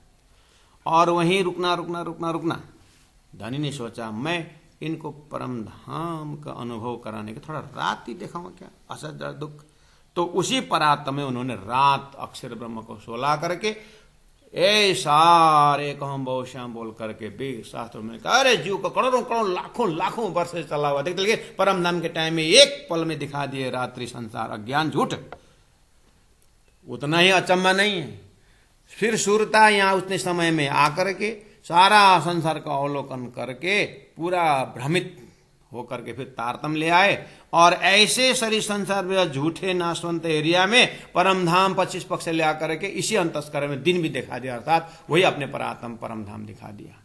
और वहीं रुकना रुकना रुकना रुकना। धनी ने सोचा मैं इनको परमधाम का अनुभव कराने के थोड़ा रात ही दिखाऊंगा क्या, असज दुख। तो उसी परात्म में उन्होंने रात अक्षर ब्रह्म को सोला करके ए सारे कहम बहु श्याम बोल करके भी शास्त्रों में कहा अरे जीव को करोड़ों करोड़ लाखों लाखों वर्ष से चला हुआ देखते लगे परम धाम के टाइम में एक पल में दिखा दिए रात्रि संसार अज्ञान झूठ। उतना ही अचंबा नहीं है, फिर सुरता यहाँ उतने समय में आकर के सारा संसार का अवलोकन करके पूरा भ्रमित होकर के फिर तारतम ले आए और ऐसे शरीर संसार में झूठे नाशवंत एरिया में परमधाम 25 पक्ष ले आकर के इसी अंतस्कर में दिन भी दिखा दिया, अर्थात वही अपने परात्म परमधाम दिखा दिया।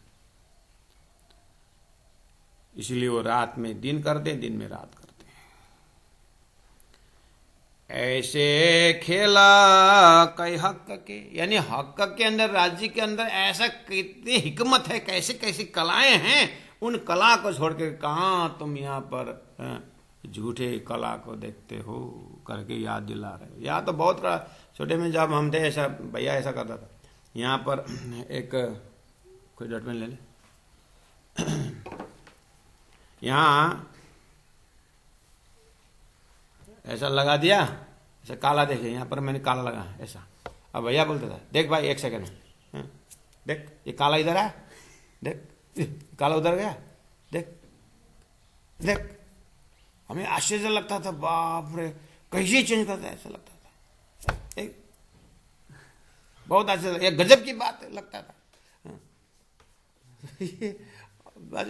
इसलिए वो रात में दिन करते, दिन में रात करते। ऐसे खेला कई हक के, यानी हक के अंदर, राज्य के अंदर ऐसा कितनी हिकमत है, कैसे कैसी कलाएं हैं, उन कला को छोड़ के कहां तुम यहाँ पर झूठे कला को देखते हो करके याद दिला रहे हो। यहाँ तो बहुत छोटे में जब हम थे ऐसा भैया ऐसा करता था। यहाँ पर एक कोई डटमेन ले ले, यहाँ ऐसा लगा दिया, ऐसा काला देखे, यहाँ पर मैंने काला लगा ऐसा। अब भैया बोलता था देख भाई 1 सेकंड में, देख ये काला इधर है, देख काला उधर गया, देख देख। हमें आश्चर्य लगता था, बाप रे कैसे चेंज करता है, ऐसा लगता था। एक बहुत आश्चर्य, एक गजब की बात लगता था। ये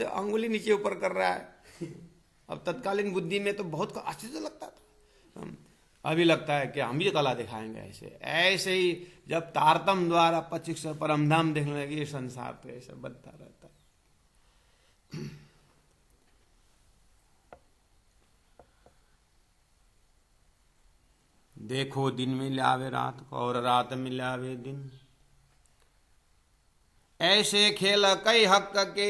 अंगुली नीचे ऊपर कर रहा है। अब तत्कालीन बुद्धि में तो बहुत आश्चर्य लगता था। अभी लगता है कि हम भी कला दिखाएंगे ऐसे। ऐसे ही जब तारतम द्वारा 25 परमधाम देखने लगे संसार तो ऐसा बनता रहता है। देखो दिन में लावे रात को और रात में लावे दिन, ऐसे खेल कई हक के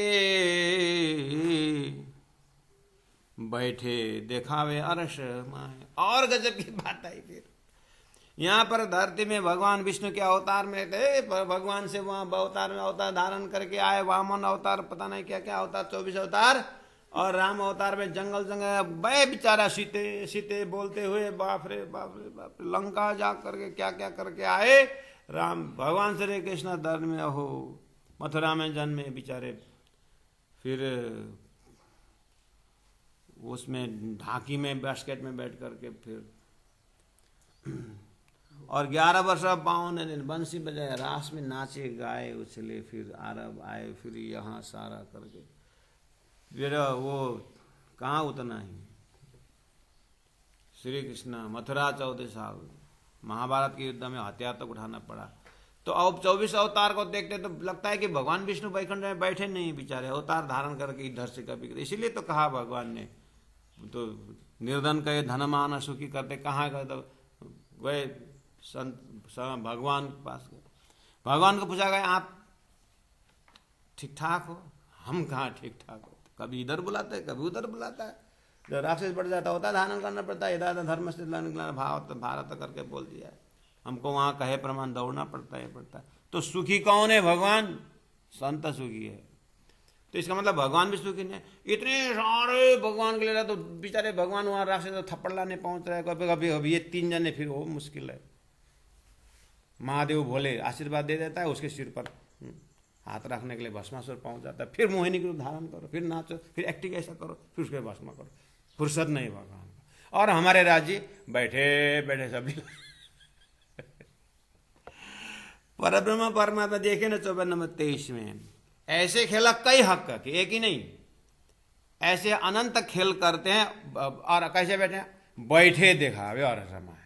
बैठे दिखावे अरश माए। और गजब की बात आई फिर यहाँ पर धरती में भगवान विष्णु के अवतार में थे, भगवान से वहां अवतार में अवतार धारण करके आए, वामन अवतार पता नहीं क्या क्या अवतार 24 अवतार, और राम अवतार में जंगल जंगल बे बेचारा सीते सीते बोलते हुए बाप रे बाप रे बाप रे लंका जा करके क्या क्या करके आए। राम भगवान श्री कृष्ण धर्म में हो मथुरा में जन्मे बेचारे, फिर उसमें ढाकी में बास्केट में बैठ करके फिर और 11 वर्ष 52 दिन बंसी बजाए, रास में नाचे गाए उछले, फिर अरब आए, फिर यहाँ सारा करके फिर वो कहाँ उतना ही, श्री कृष्ण मथुरा 14 साल, महाभारत के युद्ध में हथियार तक उठाना पड़ा। तो अब 24 अवतार को देखते तो लगता है कि भगवान विष्णु वैकुंठ में बैठे नहीं बेचारे, अवतार धारण करके इधर से कभी, इसीलिए तो कहा भगवान ने, तो निर्धन कहे धनमान सुखी करते, कहाँ गए, तो गए भगवान के पास गए। भगवान को पूछा गया आप ठीक ठाक हो? हम कहाँ ठीक ठाक हो, कभी इधर बुलाते है कभी उधर बुलाता है, जो राक्षस बढ़ जाता होता है धारण करना पड़ता है, इधर धर्म से निकला भाव भारत करके बोल दिया है, हमको वहां कहे प्रमाण दौड़ना पड़ता है पड़ता है। तो सुखी कौन है? भगवान, संत सुखी है। तो इसका मतलब भगवान भी सुखी नहीं, इतने सारे भगवान के लिए तो बेचारे भगवान वहां राक्षस तो थप्पड़ लाने पहुंच रहे, कभी कभी अभी ये 3 जने, फिर वो मुश्किल है। महादेव भोले आशीर्वाद दे देता है, उसके सिर पर हाथ रखने के लिए भस्मासुर पहुंच जाता है, फिर मोहिनी के रूप धारण करो, फिर नाचो, फिर एक्टिंग ऐसा करो, फिर उसके भस्म करो, फुर्सत नहीं भगवान का। और हमारे राजी बैठे बैठे सब परब्रह्म परमात्मा देखे ना 54 नंबर 23 में, ऐसे खेला कई हक का, कि एक ही नहीं, ऐसे अनंत खेल करते हैं। और कैसे बैठे हैं? बैठे दिखावे और समय,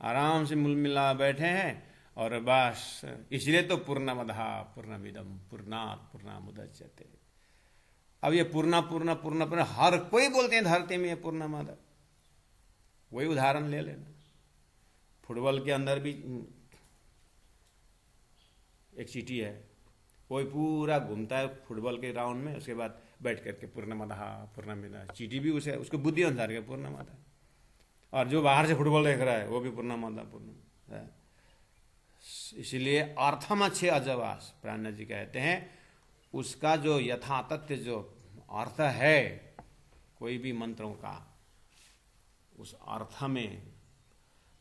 आराम से मुल मिला बैठे हैं, और बस इसलिए तो पूर्णमदः पूर्णमिदं पूर्णात् पूर्णमुदच्यते। अब ये पूर्णा पूर्णा पूर्णा पूर्णा हर कोई बोलते हैं धरती में ये पूर्णमद, वही उदाहरण ले लेना। फुटबॉल के अंदर भी एक चीटी है, कोई पूरा घूमता है फुटबॉल के राउंड में, उसके बाद बैठ करके पूर्णमदः पूर्णमिदं, चीटी भी उसे उसको बुद्धि अनुसार के पूर्णमदः, और जो बाहर से फुटबॉल देख रहा है वो भी पूर्णमदः पूर्ण है। इसलिए अर्थमच्छे अजवास प्राण जी कहते हैं, उसका जो यथातथ्य जो अर्थ है कोई भी मंत्रों का, उस अर्थ में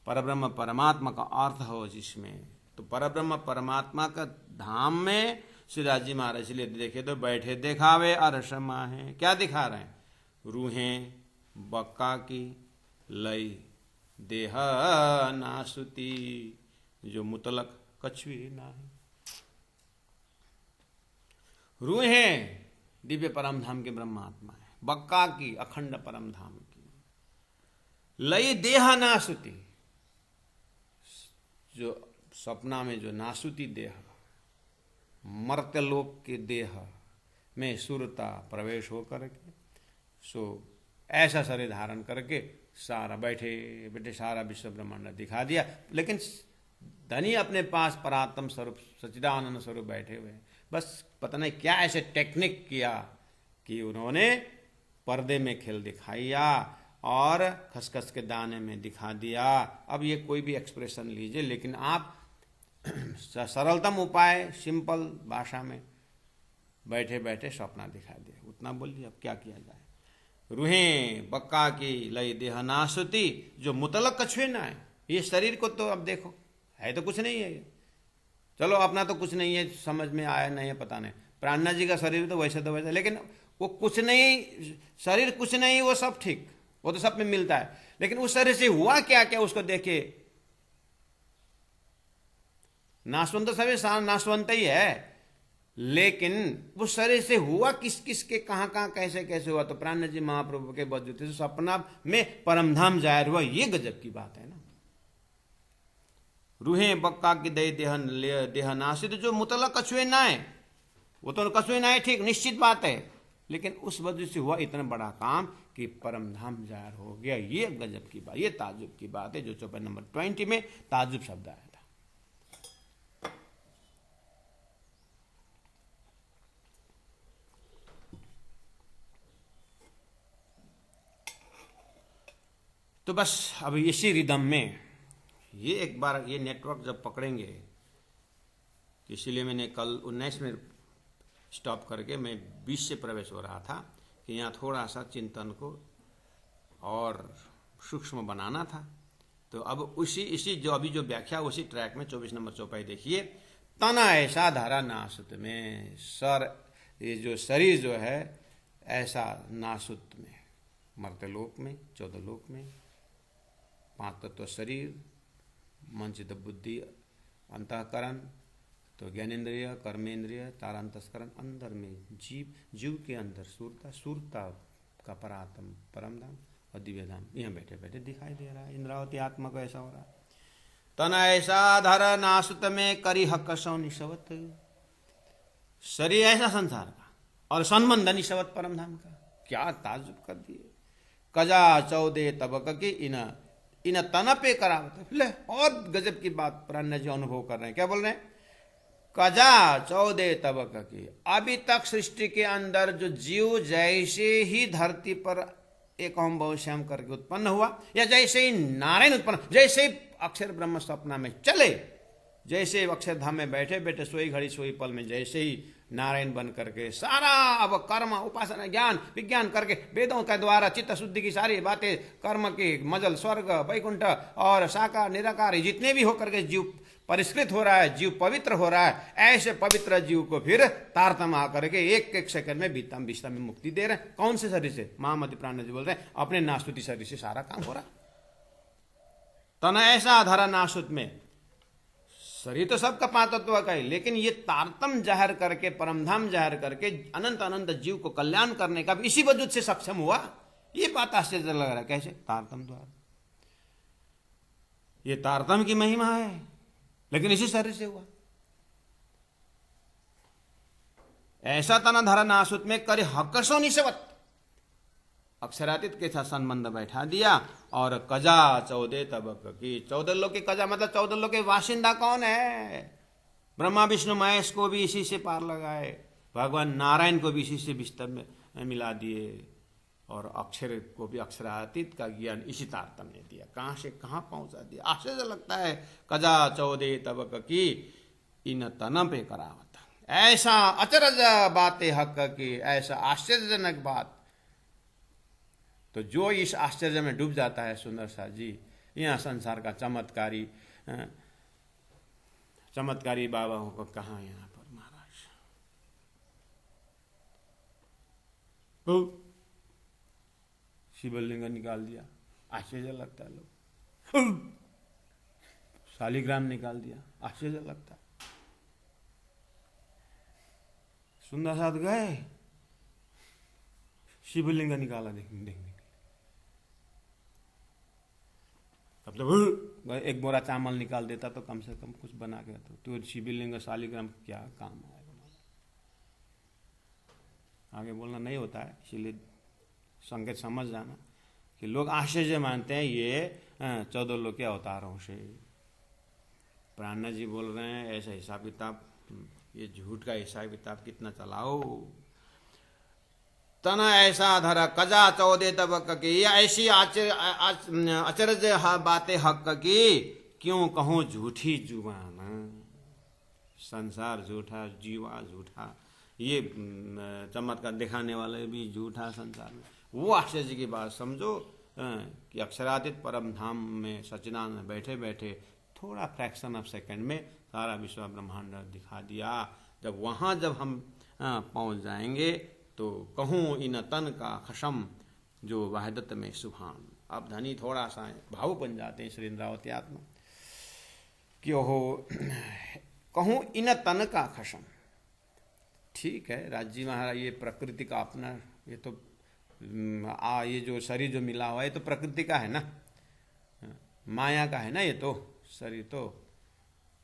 परब्रह्म परमात्मा का अर्थ हो जिसमें, तो परब्रह्म परमात्मा का धाम में श्री राजी महाराज इसलिए देखे तो बैठे दिखावे अरसमा है। क्या दिखा रहे हैं? रूहें बक्का की लय देह नासुती, जो मुतलक कछुई ना है। रूहें दिव्य परम धाम के ब्रह्मात्मा है, बक्का की अखंड परम धाम की, लय देह नासुती, जो सपना में जो नासुती देह, मर्त्यलोक के देह में सुरता प्रवेश हो करके, सो ऐसा शरीर धारण करके सारा बैठे बैठे सारा विश्व ब्रह्मांड दिखा दिया। लेकिन धनी अपने पास परात्म स्वरूप सच्चिदानंद स्वरूप बैठे हुए हैं, बस पता नहीं क्या ऐसे टेक्निक किया कि उन्होंने पर्दे में खेल दिखाया और खसखस के दाने में दिखा दिया। अब ये कोई भी एक्सप्रेशन लीजिए, लेकिन आप सरलतम उपाय सिंपल भाषा में बैठे बैठे सपना दिखा दिया, उतना बोलिए। अब क्या किया जाए? रूहें बक्का की लय देह नासुती, जो मुतलक कछुए ना है। ये शरीर को तो अब देखो है तो कुछ नहीं है, चलो अपना तो कुछ नहीं है, समझ में आया नहीं है पता नहीं, प्राणनाथ जी का शरीर तो वैसा, लेकिन वो कुछ नहीं, शरीर कुछ नहीं, वो सब ठीक, वो तो सब में मिलता है, लेकिन उस शरीर से हुआ क्या क्या उसको देखे। नाशवंत तो सभी नाशवंत ही है, लेकिन उस शरीर से हुआ किस किस के कहां कहां कैसे कैसे हुआ, तो प्राणनाथ जी महाप्रभु के बदौलत से सपना में परमधाम जाहिर हुआ। ये गजब की बात है ना। रूहें बक्का की दे देह नासित, जो मुतलक कछुए ना है, वो तो कछुए ना है ठीक निश्चित बात है, लेकिन उस वजह से हुआ इतना बड़ा काम कि परमधाम जाहिर हो गया। ये गजब की बात, ये ताजुब की बात है, जो चौपाई नंबर 20 में ताजुब शब्द आया था। तो बस अब इसी रिदम में ये एक बार ये नेटवर्क जब पकड़ेंगे, इसीलिए मैंने कल 19 में स्टॉप करके मैं 20 से प्रवेश हो रहा था कि यहाँ थोड़ा सा चिंतन को और सूक्ष्म बनाना था। तो अब इसी जो अभी जो व्याख्या उसी ट्रैक में 24 नंबर चौपाई देखिए। तना ऐसा धारा नासुत में, ये जो शरीर जो है ऐसा नासुत में, मर्त्यलोक में, 14 लोक में, 5 तत्व शरीर, मन चित्त बुद्धि अंतःकरण तो ज्ञानेन्द्रिय, कर्मेंद्रिय, तारांतस्करण अंदर में जीव के अंदर सूरता का परात्म परम धाम और दिव्य धाम यहाँ बैठे बैठे दिखाई दे रहा है। इंद्रावती आत्मा को ऐसा हो रहा है। तन ऐसा धर नासुत में करी हक सौ निशवत, शरीर ऐसा संसार का और संबंध निशवत परम धाम का। क्या ताजुब कर दिए। कजा 14 तबक की इन तन पे करावत। ले और गजब की बात प्राण्य जी अनुभव कर रहे हैं। क्या बोल रहे हैं? कजा 14 तबक की, अभी तक सृष्टि के अंदर जो जीव जैसे ही धरती पर एक ओम बहु श्याम करके उत्पन्न हुआ, या जैसे ही नारायण उत्पन्न, जैसे ही अक्षर ब्रह्म सपना में चले, जैसे अक्षरधाम में बैठे बैठे सोई घड़ी सोई पल में जैसे ही नारायण बन करके सारा अब कर्म उपासना ज्ञान विज्ञान करके वेदों के द्वारा चित्त शुद्धि की सारी बातें, कर्म की मजल, स्वर्ग, वैकुंठ और साकार निराकार जितने भी होकर के जीव परिष्कृत हो रहा है, जीव पवित्र हो रहा है, ऐसे पवित्र जीव को फिर तारतम आकर के एक एक सेकंड में बीतम बिस्ता में मुक्ति दे रहे हैं। कौन से शरीर से? महामति प्राण जी बोल रहे हैं अपने नास्तुति शरीर से सारा काम हो रहा। तन ऐसा धरा नासुत में, शरीर तो सबका पांचत्व का है, लेकिन ये तारतम जाहिर करके, परमधाम जाहिर करके अनंत अनंत जीव को कल्याण करने का भी इसी वजूद से सक्षम हुआ। ये बात आश्चर्य लग रहा है। कैसे? तारतम द्वारा। ये तारतम की महिमा है, लेकिन इसी शरीर से हुआ। ऐसा तना धरा नासुत में करे हकसो निशवत, अक्षरातीत के साथ संबंध बैठा दिया। और कजा 14 तबक की, 14 लोक की कजा मतलब 14 लोक के वासिंदा कौन है? ब्रह्मा विष्णु महेश को भी इसी से पार लगाए, भगवान नारायण को भी इसी से बिस्तर में मिला दिए, और अक्षर को भी अक्षरातीत का ज्ञान इसी तारतम्य ने दिया। कहां से कहां पहुंचा दिया। आश्चर्य लगता है। कजा 14 तबक की इन तन पे करावत, ऐसा अचरज बातें हक की, ऐसा आश्चर्यजनक बात। तो जो इस आश्चर्य में डूब जाता है सुंदर सा जी, यहाँ संसार का चमत्कारी बाबा को कहा यहाँ पर महाराज। शिवलिंग निकाल दिया, आश्चर्य लगता है। लोग शालिग्राम निकाल दिया, आश्चर्य लगता है। सुंदर साथ गए, शिवलिंग निकाला देखने। मतलब एक बोरा चावल निकाल देता तो कम से कम कुछ बना के तो शिवलिंग शालिग्राम क्या काम आएगा। आगे बोलना नहीं होता है, इसीलिए संकेत समझ जाना कि लोग आश्चर्य मानते हैं ये 14 लोक के अवतारों से। प्राणनाथ जी बोल रहे हैं ऐसा हिसाब किताब, ये झूठ का हिसाब किताब कितना चलाओ। तन ऐसा धरा कजा 14 तबक की, ऐसी अचरज बातें हक की, क्यों कहूं झूठी जुबान। संसार झूठा, जीवा झूठा, ये चमत्कार दिखाने वाले भी झूठा संसार में। वो आश्चर्य की बात समझो कि अक्षरातीत परम धाम में सच्चिदानंद में बैठे बैठे थोड़ा फ्रैक्शन ऑफ सेकंड में सारा विश्व ब्रह्मांड दिखा दिया। जब वहां जब हम पहुंच जाएंगे तो कहूँ इन तन का खशम जो वाहिदत में सुभान। अब धनी थोड़ा सा भाव बन जाते हैं श्री इंद्रावती आत्मा कि ओहो कहूँ इन तन का खशम। ठीक है राजी महाराज, ये प्रकृति का अपना, ये तो ये जो शरीर जो मिला हुआ है ये तो प्रकृति का है ना, माया का है ना। ये तो शरीर तो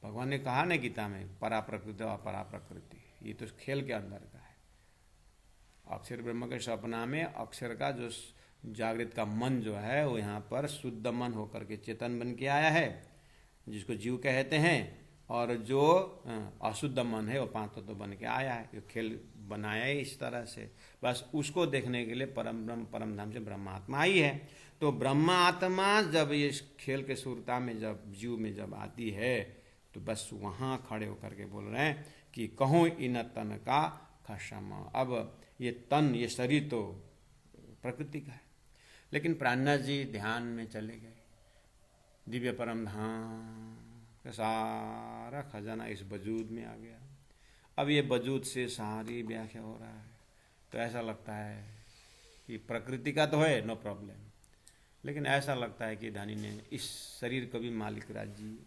भगवान ने कहा ना गीता में परा प्रकृति और परा प्रकृति, ये तो खेल के अंदर का है। अक्षर ब्रह्म के सपना में अक्षर का जो जागृत का मन जो है वो यहाँ पर शुद्ध मन होकर के चेतन बन के आया है, जिसको जीव कहते हैं। और जो अशुद्ध मन है वो पांच तत्व बन के आया है। ये खेल बनाया है इस तरह से, बस उसको देखने के लिए परम ब्रह्म परम धाम से ब्रह्मात्मा आई है। तो ब्रह्मात्मा जब ये खेल के सुरता में जब जीव में जब आती है तो बस वहाँ खड़े होकर के बोल रहे हैं कि कहूँ इन तन का खशम। अब ये तन, ये शरीर तो प्रकृति का है, लेकिन प्राणनाथ जी ध्यान में चले गए, दिव्य परम धाम का सारा खजाना इस वजूद में आ गया। अब ये वजूद से सारी व्याख्या हो रहा है, तो ऐसा लगता है कि प्रकृति का तो है नो प्रॉब्लम, लेकिन ऐसा लगता है कि धनी ने इस शरीर को भी मालिक राज्य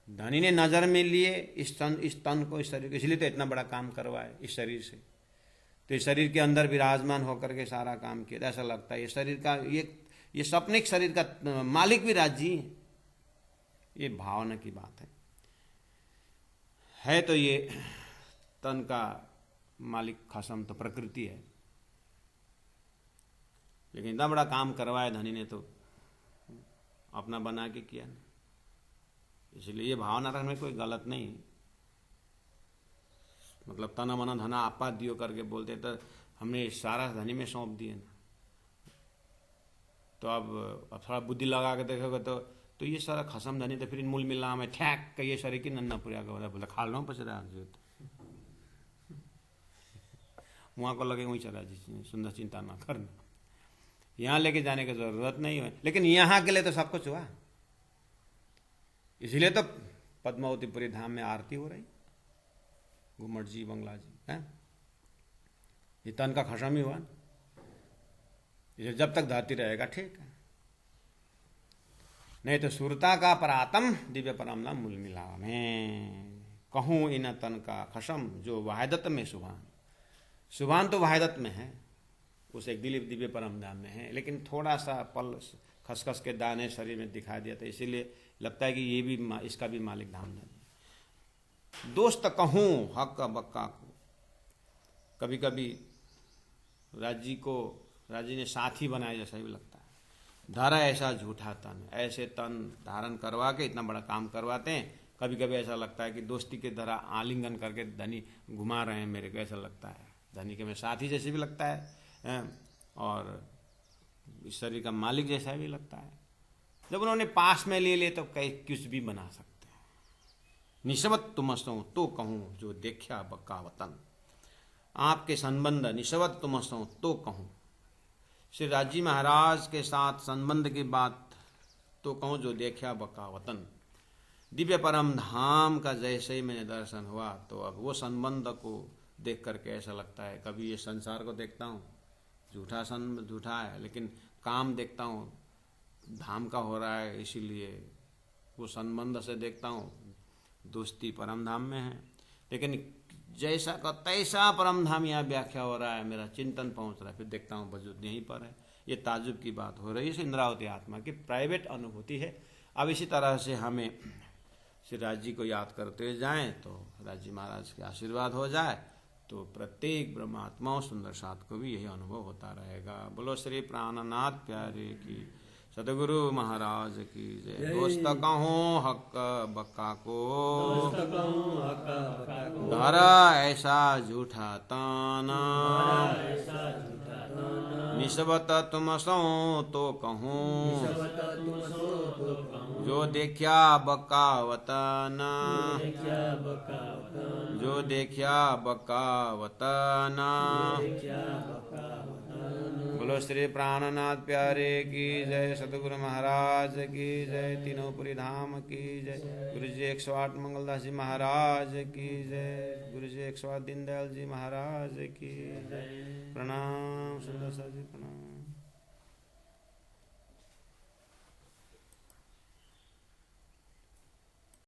धनी ने नजर में लिए इस तन को, इस शरीर को, इसलिए तो इतना बड़ा काम करवाए इस शरीर से। तो इस शरीर के अंदर विराजमान होकर के सारा काम किया। ऐसा लगता है ये शरीर का, ये सपनिक शरीर का मालिक भी राजी है। ये भावना की बात है तो ये तन का मालिक खसम तो प्रकृति है, लेकिन इतना बड़ा काम करवाया धनी ने तो अपना बना के किया ना। इसलिए ये भावना रखने में कोई गलत नहीं। मतलब तना मना धना आपा दियो करके बोलते तो हमने सारा धनी में सौंप दिए ना। तो अब थोड़ा बुद्धि लगा के देखोगे तो ये सारा खसम धनी तो फिर मूल मिला में ठैक का ये शरीर की नन्ना पुरिया का बोला खा लो पचरा वहाँ को लगे वहीं चला जी, सुंदर चिंता ना करना, यहाँ लेके जाने की जरूरत नहीं है। लेकिन यहाँ के लिए तो सब कुछ हुआ, इसीलिए तो पद्मावतीपुरी धाम में आरती हो रही, घुमट जी बंगला जी है, ये तन का खसम ही हुआ। इसे जब तक धरती रहेगा ठीक है, नहीं तो सुरता का परातम दिव्य परम नाम मूल मिला में कहूँ इन तन का खसम जो वाहिदत में सुभान। सुभान तो वाहिदत में है, उस एक दिव्य परम धाम में है, लेकिन थोड़ा सा पल खसखस के दाने शरीर में दिखाई दिया था, इसीलिए लगता है कि ये भी इसका भी मालिक धाम नहीं। दोस्त कहूँ हक बक्का को, कभी कभी राजी ने साथी बनाया जैसा भी लगता है। धारा ऐसा झूठा तन, ऐसे तन धारण करवा के इतना बड़ा काम करवाते हैं। कभी कभी ऐसा लगता है कि दोस्ती के तरह आलिंगन करके धनी घुमा रहे हैं, मेरे को ऐसा लगता है धनी के में साथी जैसे भी लगता है और इस शरीर का मालिक जैसा भी लगता है। जब उन्होंने पास में ले लिए तो कई कुछ भी बना सकते हैं। निशवत तुमसों तो कहूँ जो देखा बक्का वतन, आपके संबंध निशवत तुमसों तो कहूँ। श्री राजी महाराज के साथ संबंध की बात तो कहूँ जो देखा बक्का वतन। दिव्य परम धाम का जैसे ही मैंने दर्शन हुआ तो अब वो संबंध को देख करके ऐसा लगता है, कभी ये संसार को देखता हूँ झूठा है, लेकिन काम देखता हूँ धाम का हो रहा है, इसीलिए वो संबंध से देखता हूँ दोस्ती परम धाम में है। लेकिन जैसा का तैसा परम धाम यहाँ व्याख्या हो रहा है, मेरा चिंतन पहुँच रहा है, फिर देखता हूँ वजूद यहीं पर है। ये ताजुब की बात हो रही है, इस इंद्रावती आत्मा की प्राइवेट अनुभूति है। अब इसी तरह से हमें श्री राज जी को याद करते जाएं तो राज जी महाराज के आशीर्वाद हो जाए तो प्रत्येक ब्रह्मात्माओं सुंदर साथ को भी यही अनुभव होता रहेगा। बोलो श्री प्राणनाथ प्यारे की सतगुरु महाराज की जय। दोस्त कहूँ हक बक्का को, धरा ऐसा झूठा ताना, निस्बत तुम सो तो कहूँ जो देखा बक्का वतना, जो देखा बक्का वतना। बोलो श्री प्राणनाथ प्यारे की जय, सतगुरु महाराज की जय, तीनोंपुरी धाम की जय, गुरु जी 108 मंगलदास जी महाराज की जय, गुरु जी 108 दीनदयाल जी महाराज की जय। प्रणाम सुंदर सा जी प्रणाम।